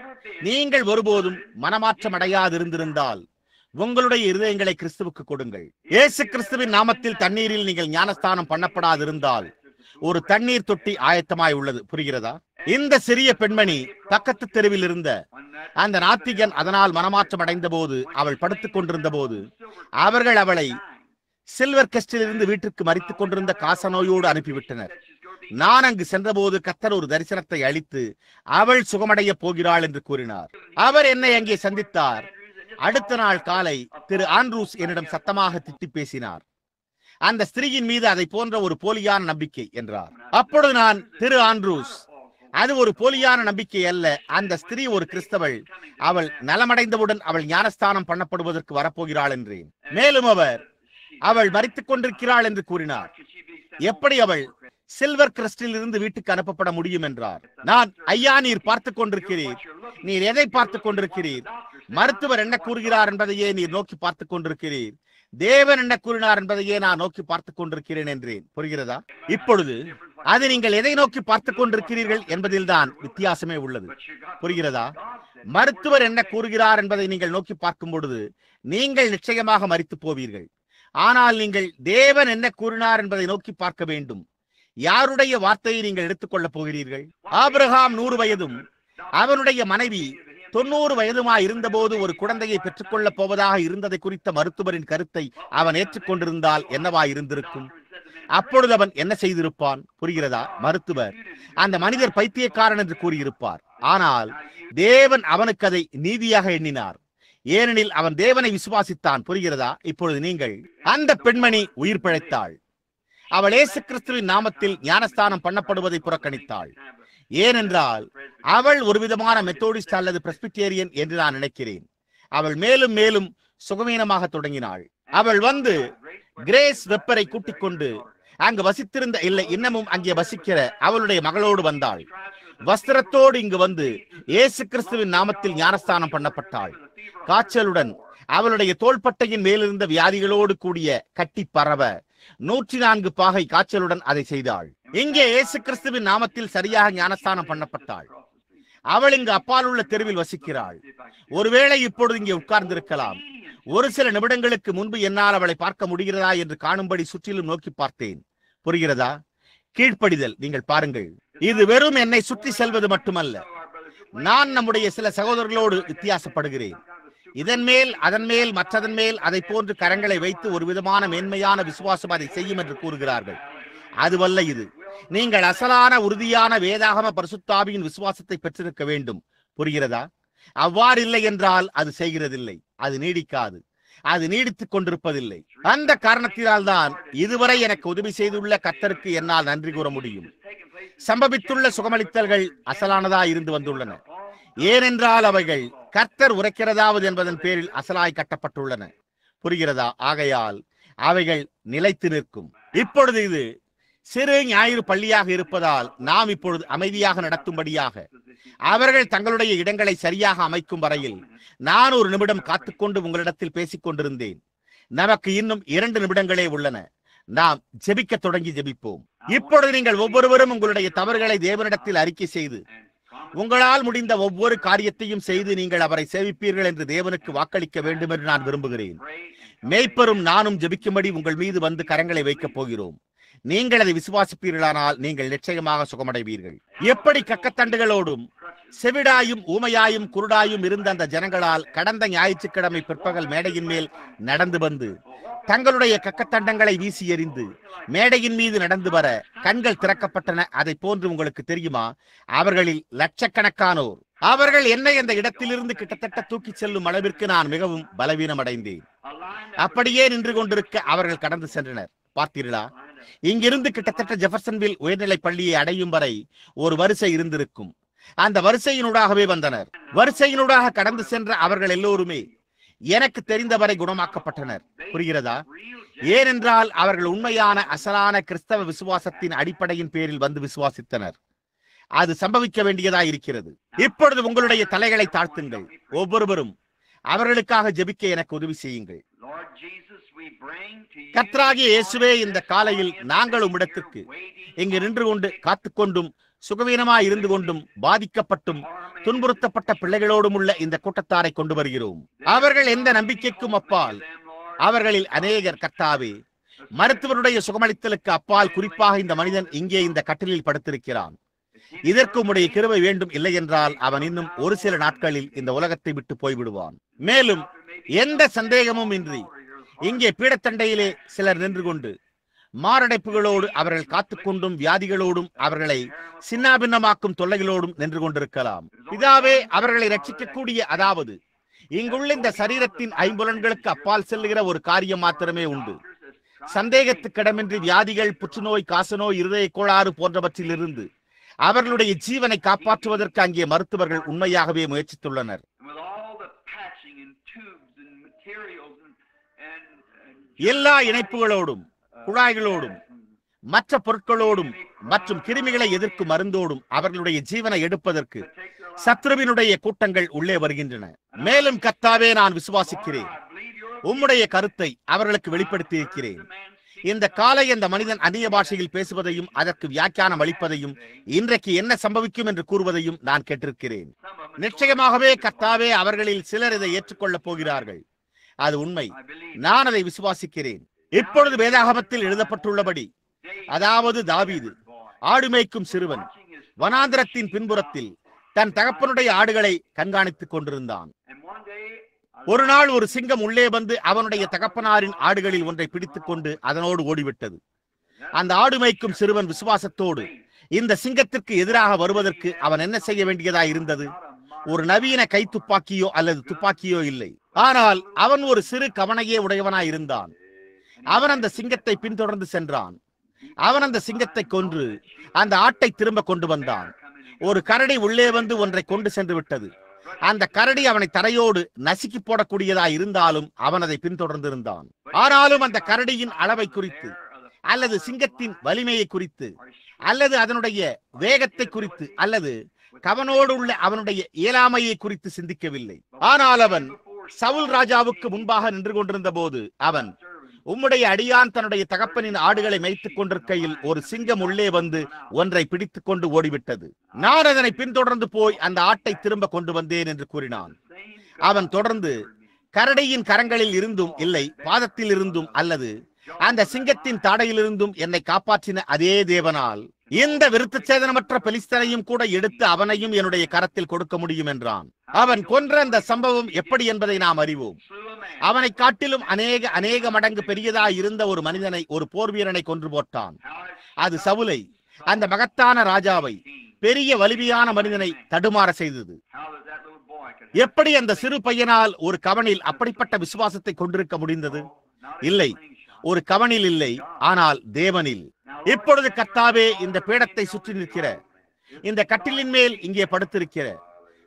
நீங்கள் ஒருபோதும் மனமாற்றம் அடையாதிருந்திருந்தால் உங்களுடைய இருதயங்களை கிறிஸ்துவுக்கு கொடுங்கள். இயேசு கிறிஸ்துவின் நாமத்தில் தண்ணீரில் நீங்கள் ஞானஸ்தானம் பண்ணப்படாதிருந்தால் ஒரு தண்ணீர் தொட்டி ஆயத்தமாய் உள்ளது. புரிகிறதா? இந்த சிறிய பெண்மணி பக்கத்து தெருவில் இருந்த அந்த நாத்திகன் அதனால் மனமாற்றம் அடைந்த போது, அவள் படுத்துக் கொண்டிருந்த போது, அவர்கள் அவளை சில்வர் கஸ்டில் இருந்து வீட்டிற்கு மரித்துக் கொண்டிருந்த காசநோயோடு அனுப்பிவிட்டனர். நான் அங்கு சென்றபோது கர்த்தர் ஒரு தரிசனத்தை அளித்து அவள் சுகமடைய போகிறாள் என்று கூறினார். அவர் என்னை அங்கே சந்தித்தார். அடுத்த நாள் காலை திரு ஆண்ட்ரூஸ் என்னிடம் சத்தமாக திட்டி பேசினார். அந்த ஸ்திரீயின் மீது அதை போன்ற ஒரு போலியான நம்பிக்கை என்றார். அப்பொழுது நான், திரு ஆண்ட்ரூஸ், அது ஒரு போலியான நம்பிக்கை அல்ல. அந்த ஸ்திரீ ஒரு கிறிஸ்தவள். அவள் நலமடைந்தவுடன் அவள் ஞானஸ்தானம் பண்ணப்படுவதற்கு வரப்போகிறாள் என்றேன். மேலும் அவள் மரித்துக் கொண்டிருக்கிறாள் என்று கூறினார். எப்படி அவள் சில்வர் கிறிஸ்டில் இருந்து வீட்டுக்கு அனுப்பப்பட முடியும் என்றார். நான், ஐயா, நீர் பார்த்துக் கொண்டிருக்கிறீர். நீர் எதை பார்த்துக் கொண்டிருக்கிறீர்? மருத்துவர் என்ன கூறுகிறார் என்பதையே நீர் நோக்கி பார்த்துக் கொண்டிருக்கிறீர், தேவன் என்ன கூறினார் என்பதையே நான் நோக்கி பார்த்துக் கொண்டிருக்கிறேன் என்றேன். புரிகிறதா? இப்பொழுது அது நீங்கள் எதை நோக்கி பார்த்துக் கொண்டிருக்கிறீர்கள் என்பதில் தான் வித்தியாசமே உள்ளது. புரிகிறதா? மருத்துவர் என்ன கூறுகிறார் என்பதை நீங்கள் நோக்கி பார்க்கும் பொழுது நீங்கள் நிச்சயமாக மரித்து போவீர்கள். ஆனால் நீங்கள் தேவன் என்ன கூறினார் என்பதை நோக்கி பார்க்க வேண்டும். யாருடைய வார்த்தையை நீங்கள் எடுத்துக்கொள்ளப் போகிறீர்கள்? ஆபிரகாம் 100 வயதும் அவனுடைய மனைவி 90 வயதுமாய் இருந்தபோது ஒரு குழந்தையை பெற்றுக்கொள்ளப் போவதாக இருந்ததை குறித்த மருத்துவரின் கருத்தை அவன் ஏற்றுக்கொண்டிருந்தால் என்னவா இருந்திருக்கும்? அப்பொழுது அவன் என்ன செய்திருப்பான்? புரிகிறதா? மருத்துவர் அந்த மனிதர் பைத்தியக்காரன் என்று கூறியிருப்பார். ஆனால் தேவன் அவனுக்கு அதை நீதியாக எண்ணினார், ஏனெனில் அவன் தேவனை விசுவாசித்தான். புரிகிறதா? இப்பொழுது நீங்கள், அந்த பெண்மணி உயிர் பிழைத்தாள். அவள் இயேசு கிறிஸ்துவின் நாமத்தில் ஞானஸ்தானம் பண்ணப்படுவதை புறக்கணித்தாள். ஏனென்றால் அவள் ஒரு விதமான மெத்தோடிஸ்ட் அல்லது பிரெஸ்பிட்டேரியன் என்று நான் நினைக்கிறேன். அவள் மேலும் மேலும் சுகவீனமாக தொடங்கினாள். அவள் வந்து கிரேஸ் வெப்பரை கூட்டிக் கொண்டு அங்கு வசித்திருந்த இல்லை இன்னமும் அங்கே வசிக்கிற அவளுடைய மகளோடு வந்தாள். வஸ்திரத்தோடு இங்கு வந்து இயேசு கிறிஸ்துவின் நாமத்தில் ஞானஸ்தானம் பண்ணப்பட்டாள். காய்ச்சலுடன் அவளுடைய தோள்பட்டையின் மேலிருந்த வியாதிகளோடு கூடிய கட்டி பரவ 104 பாகை காய்ச்சலுடன் அதை செய்தாள். இங்கே இயேசு கிறிஸ்துவின் நாமத்தில் சரியாக ஞானஸ்தானம் பண்ணப்பட்டாள். அவள் இங்கு அப்பால் உள்ள தெருவில் வசிக்கிறாள். ஒருவேளை இப்பொழுது இங்கே உட்கார்ந்திருக்கலாம். ஒரு சில நிமிடங்களுக்கு முன்பு என்னால் அவளை பார்க்க முடிகிறதா என்று காணும்படி சுற்றிலும் நோக்கி பார்த்தேன். புரிகிறதா? கீழ்ப்படிதல். நீங்கள் பாருங்கள், இது வெறும் என்னை சுற்றி செல்வது மட்டுமல்ல. நான் நம்முடைய சில சகோதரர்களோடு வித்தியாசப்படுகிறேன். இதன் மேல் அதன் மேல் மற்றதன் மேல் அதை போன்று கரங்களை வைத்து ஒரு விதமான மேன்மையான விசுவாசம் அதை செய்யும் என்று கூறுகிறார்கள். அதுவல்ல இது. நீங்கள் அசலான உறுதியான வேதாகம பரிசுத்தாவியின் விசுவாசத்தை பெற்றிருக்க வேண்டும். புரிகிறதா? அவ்வாறு இல்லை என்றால் அது செய்கிறதில்லை, அது நீடிக்காது, அது நீடித்துக் கொண்டிருப்பதில்லை. அந்த காரணத்தினால் தான் இதுவரை எனக்கு உதவி செய்துள்ள கர்த்தருக்கு என்னால் நன்றி கூற முடியும். சம்பவித்துள்ள சுகமளித்தல்கள் அசலானதா இருந்து வந்துள்ளன. ஏனென்றால் அவைகள் கர்த்தர் உரைக்கிறதாவது என்பதன் பேரில் அசலாய் கட்டப்பட்டுள்ளன. புரிகிறதா? ஆகையால் அவைகள் நிலைத்து நிற்கும். இப்பொழுது இது சிறு ஞாயிறு பள்ளியாக இருப்பதால் நாம் இப்பொழுது அமைதியாக நடத்தும்படியாக அவர்கள் தங்களுடைய இடங்களை சரியாக அமைக்கும் வரையில் நான் ஒரு நிமிடம் காத்துக்கொண்டு உங்களிடத்தில் பேசிக் கொண்டிருந்தேன். நமக்கு இன்னும் 2 நிமிடங்களே உள்ளன. நாம் ஜெபிக்க தொடங்கி ஜெபிப்போம். இப்பொழுது நீங்கள் ஒவ்வொருவரும் உங்களுடைய தவறுகளை தேவனிடத்தில் அறிக்கை செய்து உங்களால் முடிந்த ஒவ்வொரு காரியத்தையும் செய்து நீங்கள் அவரை சேவிப்பீர்கள் என்று தேவனுக்கு வாக்களிக்க வேண்டும் என்று நான் விரும்புகிறேன். மேய்ப்பரும் நானும் ஜெபிக்கும்படி உங்கள் மீது வந்து கரங்களை வைக்கப் போகிறோம். நீங்கள் அதை விசுவாசிப்பீர்களானால் நீங்கள் நிச்சயமாக சுகமடைவீர்கள். எப்படி கக்கத்தண்டுகளோடும் செவிடாயும் ஊமையாயும் குருடாயும் இருந்த அந்த ஜனங்களால் கடந்த ஞாயிற்றுக்கிழமை பிற்பகல் மேடையின் மேல் நடந்து வந்து தங்களுடைய கக்கத்தண்டங்களை வீசி எறிந்து மேடையின் மீது நடந்து வர கண்கள் திறக்கப்பட்டன, அதை போன்று உங்களுக்கு தெரியுமா? அவர்களில் லட்சக்கணக்கானோர் அவர்கள் என்னை அந்த இடத்திலிருந்து கிட்டத்தட்ட தூக்கி செல்லும் அளவிற்கு நான் மிகவும் பலவீனம் அடைந்தேன். அப்படியே நின்று கொண்டிருக்க அவர்கள் கடந்து சென்றனர். பார்த்தீர்களா? இங்கிருந்து கிட்டத்தட்ட ஜெஃபர்சன்வில் உயர்நிலை பள்ளியை அடையும் வரை ஒரு வரிசை இருந்திருக்கும். அந்த வரிசையினூடாகவே வந்தனர். வரிசையினூடாக கடந்து சென்ற அவர்கள் எல்லோருமே எனக்கு தெரிந்தவரை குணமாக்கப்பட்டனர். புரிகிறதா? ஏனென்றால் அவர்கள் உண்மையான அசலான கிறிஸ்தவ விசுவாசத்தின் அடிப்படையின் பேரில் வந்து விசுவாசித்தனர். அது சம்பவிக்க வேண்டியதாய் இருக்கிறது. இப்பொழுது உங்களுடைய தலைகளை தாழ்த்துங்கள். ஒவ்வொருவரும் அவர்களுக்காக ஜெபிக்க எனக்கு உதவி செய்யுங்கள். கர்த்தராகிய இயேசுவே, இந்த காலையில் நாங்கள் உம்மிடத்திற்கு இங்கு நின்று கொண்டு காத்துக்கொண்டும் சுகவீனமாய் இருந்து கொண்டும் பாதிக்கப்பட்டும் துன்புறுத்தப்பட்ட பிள்ளைகளோடும் உள்ள இந்த கூட்டத்தாரை கொண்டு வருகிறோம். அவர்கள் எந்த நம்பிக்கைக்கும் அப்பால் அவர்களில் அநேகர் கர்த்தாவே மருத்துவருடைய சுகமளித்தலுக்கு அப்பால், குறிப்பாக இந்த மனிதன் இங்கே இந்த கட்டிலில் படுத்திருக்கிறான். இதற்கு உம்முடைய கிருபை வேண்டும். இல்லை என்றால் அவன் இன்னும் ஒரு சில நாட்களில் இந்த உலகத்தை விட்டு போய்விடுவான். மேலும் எந்த சந்தேகமும் இன்றி இங்கே பீடத்தண்டையிலே சிலர் நின்று கொண்டு மாரடைப்புகளோடு அவர்கள் காத்துக்கொண்டும் வியாதிகளோடும் அவர்களை சின்னாபின்னமாக்கும் தொல்லைகளோடும் நின்று கொண்டிருக்கலாம். பிதாவே, அவர்களை ரட்சிக்கக்கூடிய, அதாவது இங்குள்ள இந்த சரீரத்தின் ஐம்புலன்களுக்கு அப்பால் செல்லுகிற ஒரு காரியம் மாத்திரமே உண்டு. சந்தேகத்துக்கிடமின்றி வியாதிகள், புற்றுநோய், காசநோய், இருதய கோளாறு போன்றவற்றிலிருந்து அவர்களுடைய ஜீவனை காப்பாற்றுவதற்கு அங்கே மருத்துவர்கள் உண்மையாகவே முயற்சித்துள்ளனர். எல்லா இணைப்புகளோடும் குழாய்களோடும் மற்ற பொருட்களோடும் மற்றும் கிருமிகளை எதிர்க்கும் மருந்தோடும் அவர்களுடைய ஜீவனை எடுப்பதற்கு சத்ருவினுடைய கூட்டங்கள் உள்ளே வருகின்றன. மேலும் கர்த்தாவே, நான் விசுவாசிக்கிறேன், உம்முடைய கருத்தை அவர்களுக்கு வெளிப்படுத்தி இருக்கிறேன். இந்த காலை அந்த மனிதன் அந்நிய பாஷையில் பேசுவதையும் அதற்கு வியாக்கியானம் அளிப்பதையும் இன்றைக்கு என்ன சம்பவிக்கும் என்று கூறுவதையும் நான் கேட்டிருக்கிறேன். நிச்சயமாகவே கர்த்தாவே, அவர்களில் சிலர் இதை ஏற்றுக்கொள்ளப் போகிறார்கள். அது உண்மை. நான் அதை விசுவாசிக்கிறேன். இப்பொழுது வேதாகமத்தில் எழுதப்பட்டுள்ளபடி, அதாவது தாவீது ஆடு மேய்க்கும் சிறுவன் வனாந்திரத்தின் பின்புறத்தில் தன் தகப்பனுடைய ஆடுகளை கண்காணித்துக் கொண்டிருந்தான். ஒரு நாள் ஒரு சிங்கம் உள்ளே வந்து அவனுடைய தகப்பனாரின் ஆடுகளில் ஒன்றை பிடித்துக் கொண்டு அதனோடு ஓடிவிட்டது. அந்த ஆடு மேய்க்கும் சிறுவன் விசுவாசத்தோடு இந்த சிங்கத்திற்கு எதிராக வருவதற்கு அவன் என்ன செய்ய வேண்டியதாய் இருந்தது? ஒரு நவீன கை துப்பாக்கியோ அல்லது துப்பாக்கியோ இல்லை. ஆனால் அவன் ஒரு சிறு கவனையே உடையவனாய் இருந்தான். அவன் அந்த சிங்கத்தை பின்தொடர்ந்து சென்றான். அவன் அந்த சிங்கத்தை கொன்று அந்த ஆட்டை திரும்ப கொண்டு வந்தான். ஒரு கரடி உள்ளே வந்து ஒன்றை கொண்டு சென்று விட்டது. அந்த கரடி அவனை தரையோடு நசுக்கி போடக்கூடியதாய் இருந்தாலும் அவன் அதை பின்தொடர்ந்திருந்தான். ஆனாலும் அந்த கரடியின் அளவை குறித்து அல்லது சிங்கத்தின் வலிமையை குறித்து அல்லது அதனுடைய வேகத்தை குறித்து அல்லது கவனோடு உள்ள அவனுடைய இயலாமையை குறித்து சிந்திக்கவில்லை. ஆனால் அவன் சவுல் ராஜாவுக்கு முன்பாக நின்று கொண்டிருந்த போது அவன், உம்முடைய அடியான் தன்னுடைய தகப்பனின் ஆடுகளை மேய்த்துக் கொண்டிருக்கையில் ஒரு சிங்கம் உள்ளே வந்து ஒன்றை பிடித்துக் கொண்டு ஓடிவிட்டது. நான் அதனை பின்தொடர்ந்து போய் அந்த ஆட்டை திரும்ப கொண்டு வந்தேன் என்று கூறினான். அவன் தொடர்ந்து, கரடியின் கரங்களில் இருந்தும் இல்லை, பாதத்தில் இருந்தும் அல்லது அந்த சிங்கத்தின் தாடையிலிருந்தும் என்னை காப்பாற்றின அதே தேவனால் இந்த விருத்த சேதனமற்ற பெலிஸ்தனையும் கூட எடுத்து அவனையும் என்னுடைய கரத்தில் கொடுக்க முடியும் என்றான். அவன் கொன்ற அந்த சம்பவம் எப்படி என்பதை நாம் அறிவோம். அவனை காட்டிலும் அநேக மடங்கு பெரியதாய் இருந்த ஒரு மனிதனை, ஒரு போர் வீரனை கொன்று போட்டான். அது சவுலை, அந்த மகத்தான ராஜாவை, பெரிய வலிமையான மனிதனை தடுமாற செய்தது. எப்படி அந்த சிறு பையனால் ஒரு கவனில் அப்படிப்பட்ட விசுவாசத்தை கொண்டிருக்க முடிந்தது? இல்லை, ஒரு கவனில் இல்லை, ஆனால் தேவனில். இப்பொழுது கர்த்தாவே, இந்த பீடத்தை சுற்றி நிற்கிற, இந்த கட்டிலின் மேல் இங்கே படுத்திருக்கிற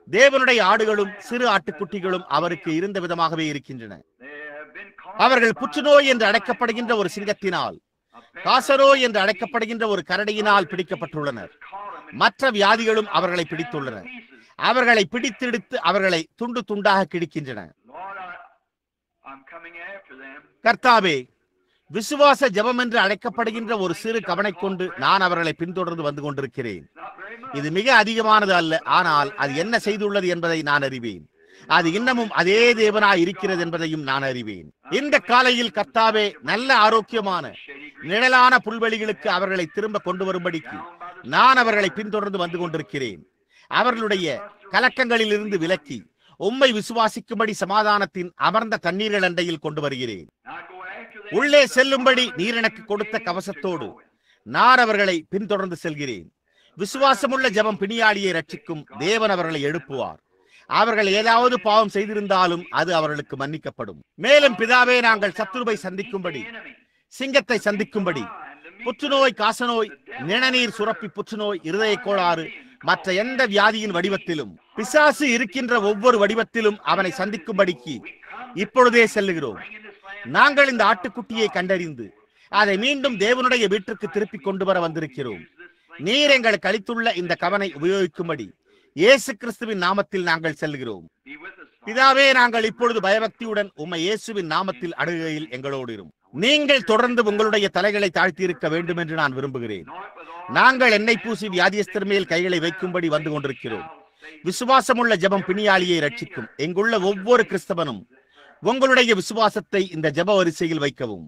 தேவனுடைய ஆடுகளும் சிறு ஆட்டுக்குட்டிகளும் அவருக்கு இருந்த விதமாகவே இருக்கின்றன. அவர்கள் புற்றுநோய் என்று அழைக்கப்படுகின்ற ஒரு சிங்கத்தினால், காசரோ என்று அழைக்கப்படுகின்ற ஒரு கரடியினால் பிடிக்கப்பட்டுள்ளனர். மற்ற வியாதிகளும் அவர்களை பிடித்துள்ளன. அவர்களை பிடித்தெடுத்து அவர்களை துண்டு துண்டாக கிழிக்கின்றன. கர்த்தாவே, விசுவாச ஜெபம் என்று அழைக்கப்படுகின்ற ஒரு சிறு கவனை கொண்டு நான் அவர்களை பின்தொடர்ந்து வந்து கொண்டிருக்கிறேன். இது மிக அதிகமானது அல்ல, ஆனால் அது என்ன செய்துள்ளது என்பதை நான் அறிவேன். அது இன்னமும் அதே தேவனாய் இருக்கிறது என்பதையும் நான் அறிவேன். இந்த காலையில் கர்த்தாவே, நல்ல ஆரோக்கியமான நிழலான புல்வெளிகளுக்கு அவர்களை திரும்ப கொண்டு வரும்படிக்கு நான் அவர்களை பின்தொடர்ந்து வந்து கொண்டிருக்கிறேன். அவர்களுடைய கலக்கங்களில் இருந்து விலக்கி உம்மை விசுவாசிக்கும்படி சமாதானத்தின் அமர்ந்த தண்ணீர்கள் அண்டையில் கொண்டு வருகிறேன். உள்ளே செல்லும்படி நீர் எனக்கு கொடுத்த கவசத்தோடு நான் அவர்களை பின்தொடர்ந்து செல்கிறேன். விசுவாசமுள்ள ஜெபம் பிணியாளியை ரட்சிக்கும். தேவன் அவர்களை எழுப்புவார். அவர்கள் ஏதாவது பாவம் செய்திருந்தாலும் அது அவர்களுக்கு மன்னிக்கப்படும். மேலும் பிதாவே, நாங்கள் சத்துருவை சந்திக்கும்படி, சிங்கத்தை சந்திக்கும்படி, புற்றுநோய், காசநோய், நிணநீர் சுரப்பி புற்றுநோய், இருதய கோளாறு, மற்ற எந்த வியாதியின் வடிவத்திலும், பிசாசு இருக்கின்ற ஒவ்வொரு வடிவத்திலும் அவனை சந்திக்கும்படிக்கு இப்பொழுதே செல்லுகிறோம். நாங்கள் இந்த ஆட்டுக்குட்டியை கண்டறிந்து அதை மீண்டும் தேவனுடைய வீட்டிற்கு திருப்பி கொண்டு வர வந்திருக்கிறோம். நீர் எங்களுக்கு அளித்துள்ள இந்த கவனை உபயோகிக்கும்படி இயேசு கிறிஸ்துவின் நாமத்தில் நாங்கள் செல்கிறோம். பிதாவே, நாங்கள் இப்பொழுது பயபக்தியுடன் உம்மை இயேசுவின் நாமத்தில் அணுகையில் எங்களோடு இரும். நீங்கள் தொடர்ந்து உங்களுடைய தலைகளை தாழ்த்தி இருக்க வேண்டும் என்று நான் விரும்புகிறேன். நாங்கள் எண்ணெய் பூசி வியாதியஸ்தர் மேல் கைகளை வைக்கும்படி வந்து கொண்டிருக்கிறோம். விசுவாசமுள்ள ஜெபம் பிணியாளியை ரட்சிக்கும். எங்குள்ள ஒவ்வொரு கிறிஸ்தவனும் உங்களுடைய விசுவாசத்தை இந்த ஜெப வரிசையில் வைக்கவும்.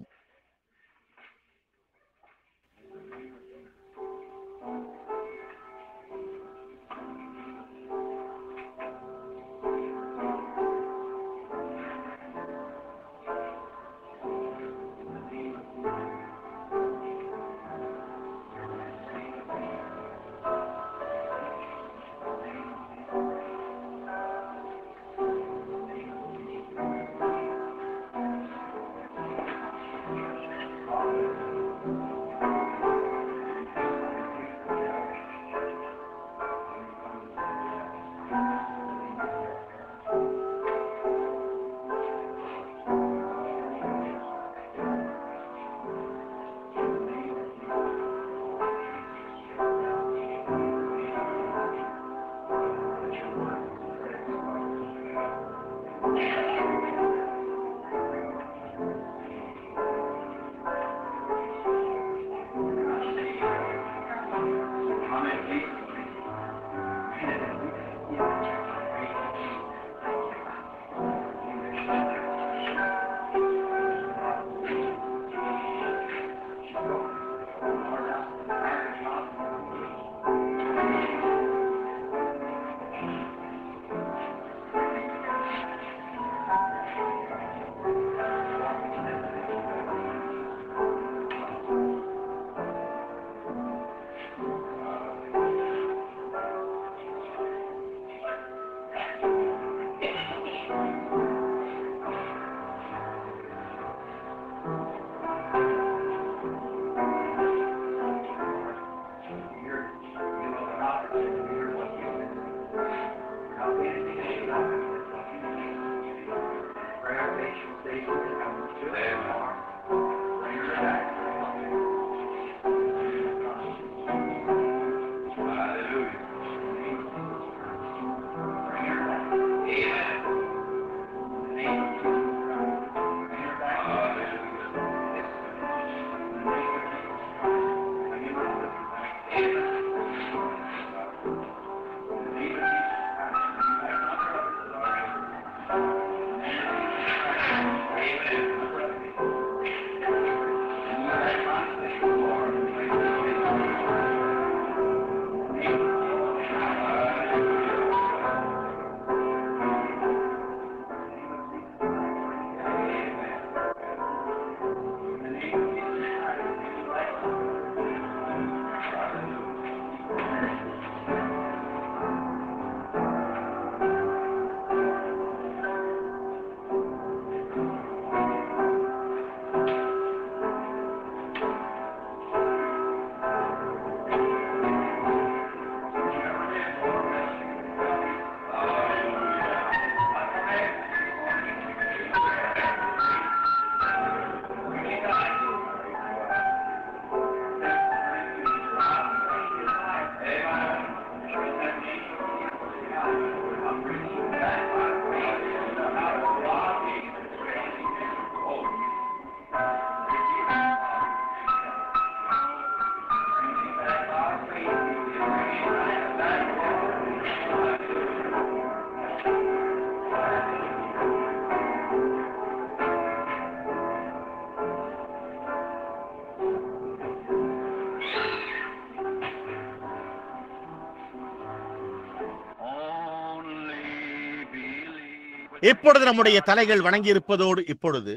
இப்பொழுது நம்முடைய தலைகள் வணங்கி இருப்பதோடு இப்பொழுது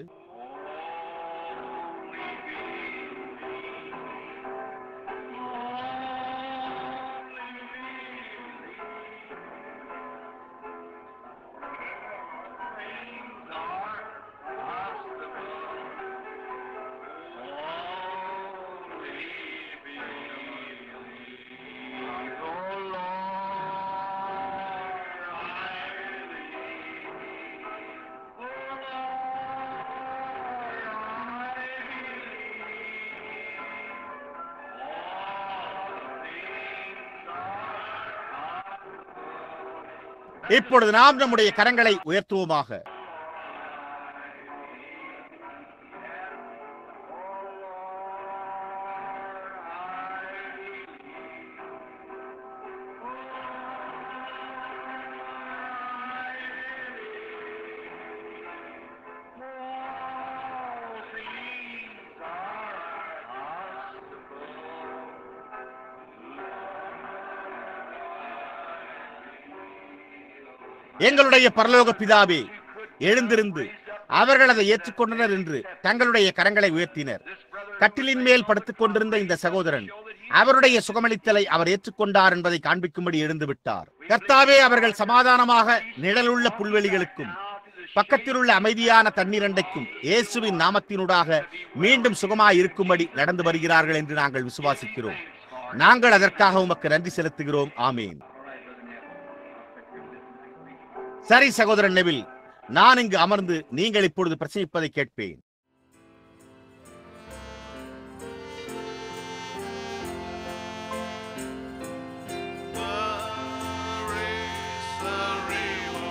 இப்பொழுது நாம் நம்முடைய கரங்களை உயர்த்துவோமாக. எங்களுடைய பரலோக பிதாவே, எழுந்திருந்து அவர்கள் அதை ஏற்றுக்கொண்டனர் என்று தங்களுடைய கரங்களை உயர்த்தினர். கட்டிலின் மேல் படுத்துக் கொண்டிருந்த இந்த சகோதரன் அவருடைய சுகமளித்தலை அவர் ஏற்றுக்கொண்டார் என்பதை காண்பிக்கும்படி எழுந்து விட்டார். கர்த்தாவே, அவர்கள் சமாதானமாக நிழலுள்ள புல்வெளிகளுக்கும் பக்கத்தில் உள்ள அமைதியான தண்ணீரண்டைக்கும் இயேசுவின் நாமத்தினூடாக மீண்டும் சுகமாய் இருக்கும்படி நடந்து வருகிறார்கள் என்று நாங்கள் விசுவாசிக்கிறோம். நாங்கள் அதற்காக உமக்கு நன்றி செலுத்துகிறோம். ஆமீன். சரி சகோதரன் நெவில், நான் இங்கு அமர்ந்து நீங்கள் இப்பொழுது பிரசங்கிப்பதை கேட்பேன். There is a river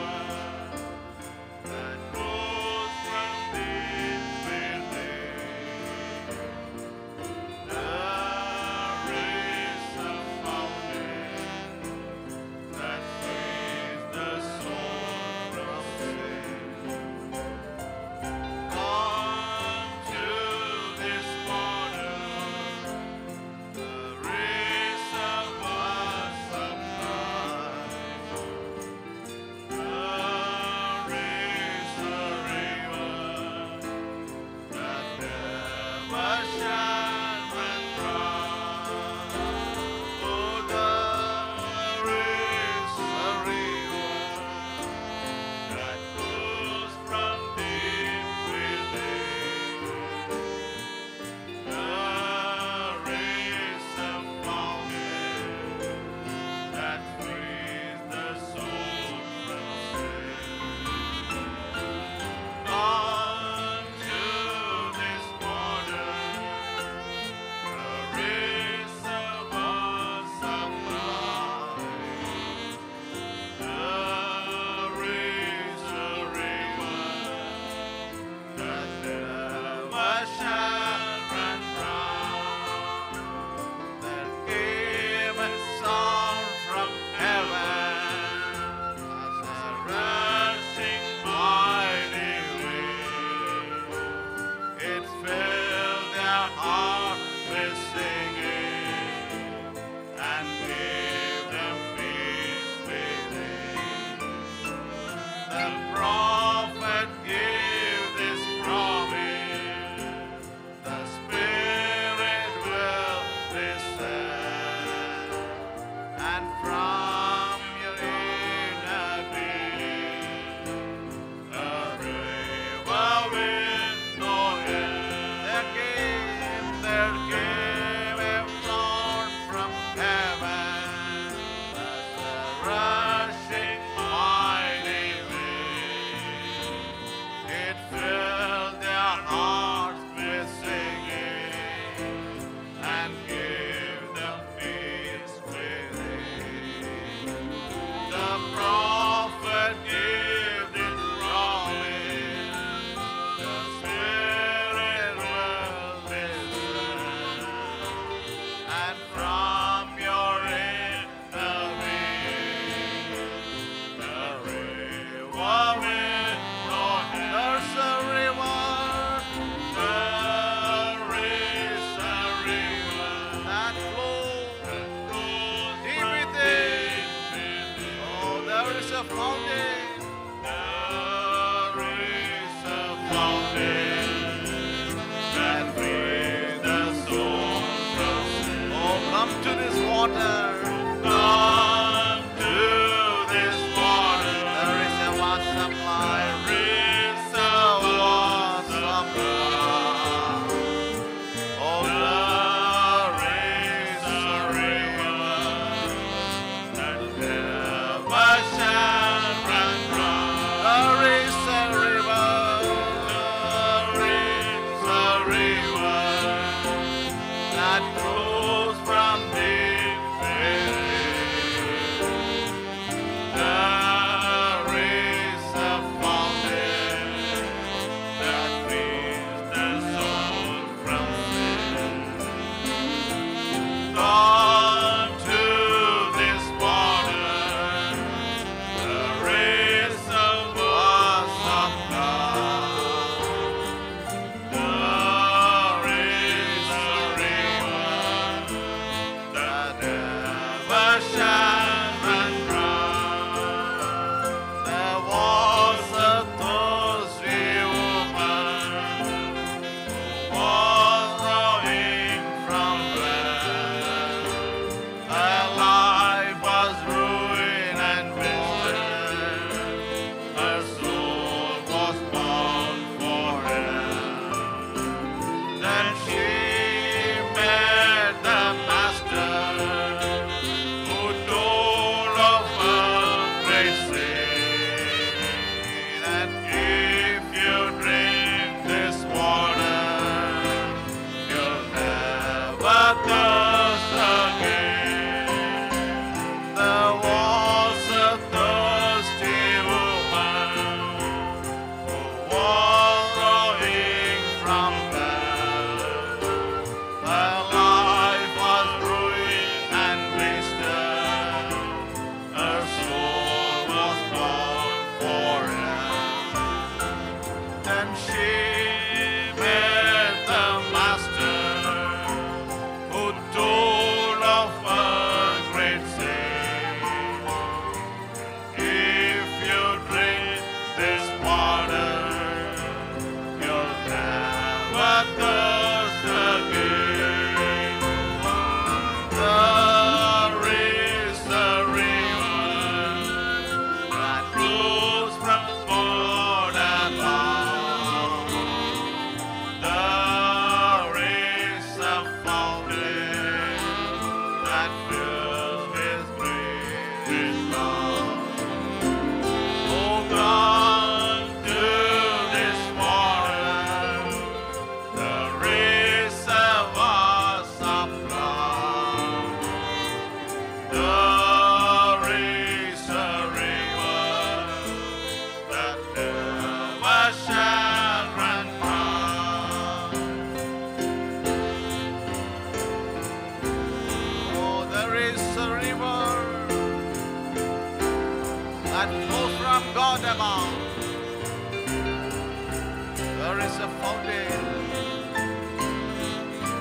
There is a fountain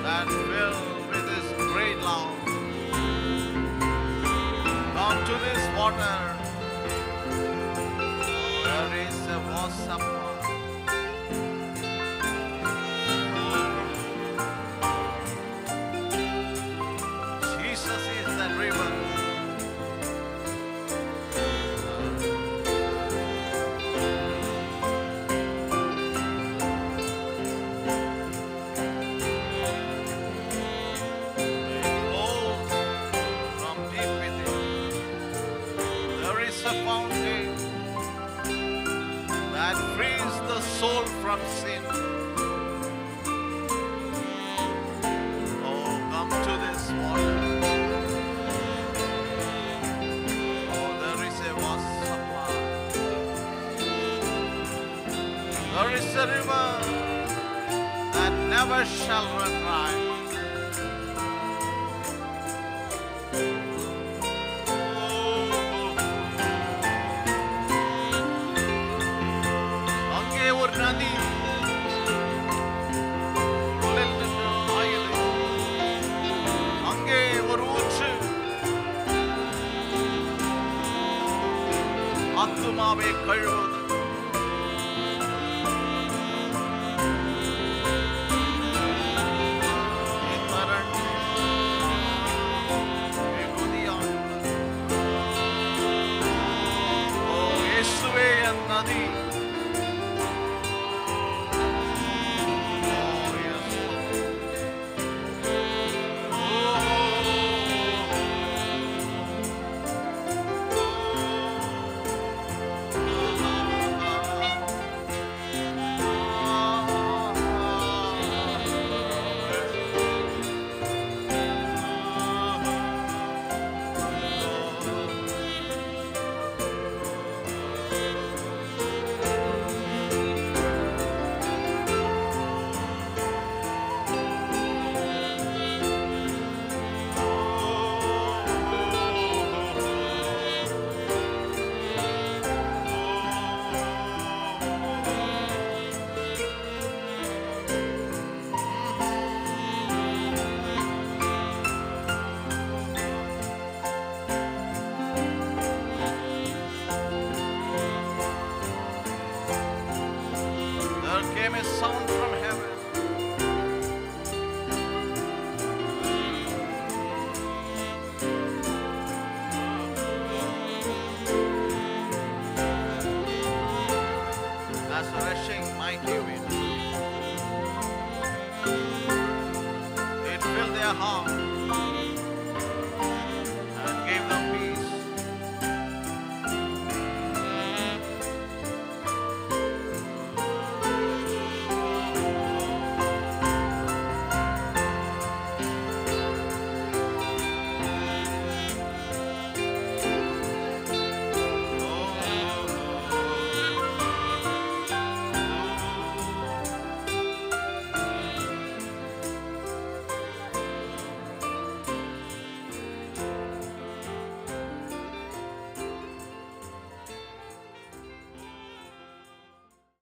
that filled with His great love. Come to this water. There is a water. Jesus is the river. Soul from sin. Oh, come to this water. Oh, there is a water. There is a river that never shall run dry. நதி அங்கே ஒரு ஊற்று ஆத்துமாவை கழுவுது. ஓ இயேசுவே என் நதி. A sound from heaven. As rushing mighty wind, it filled their heart.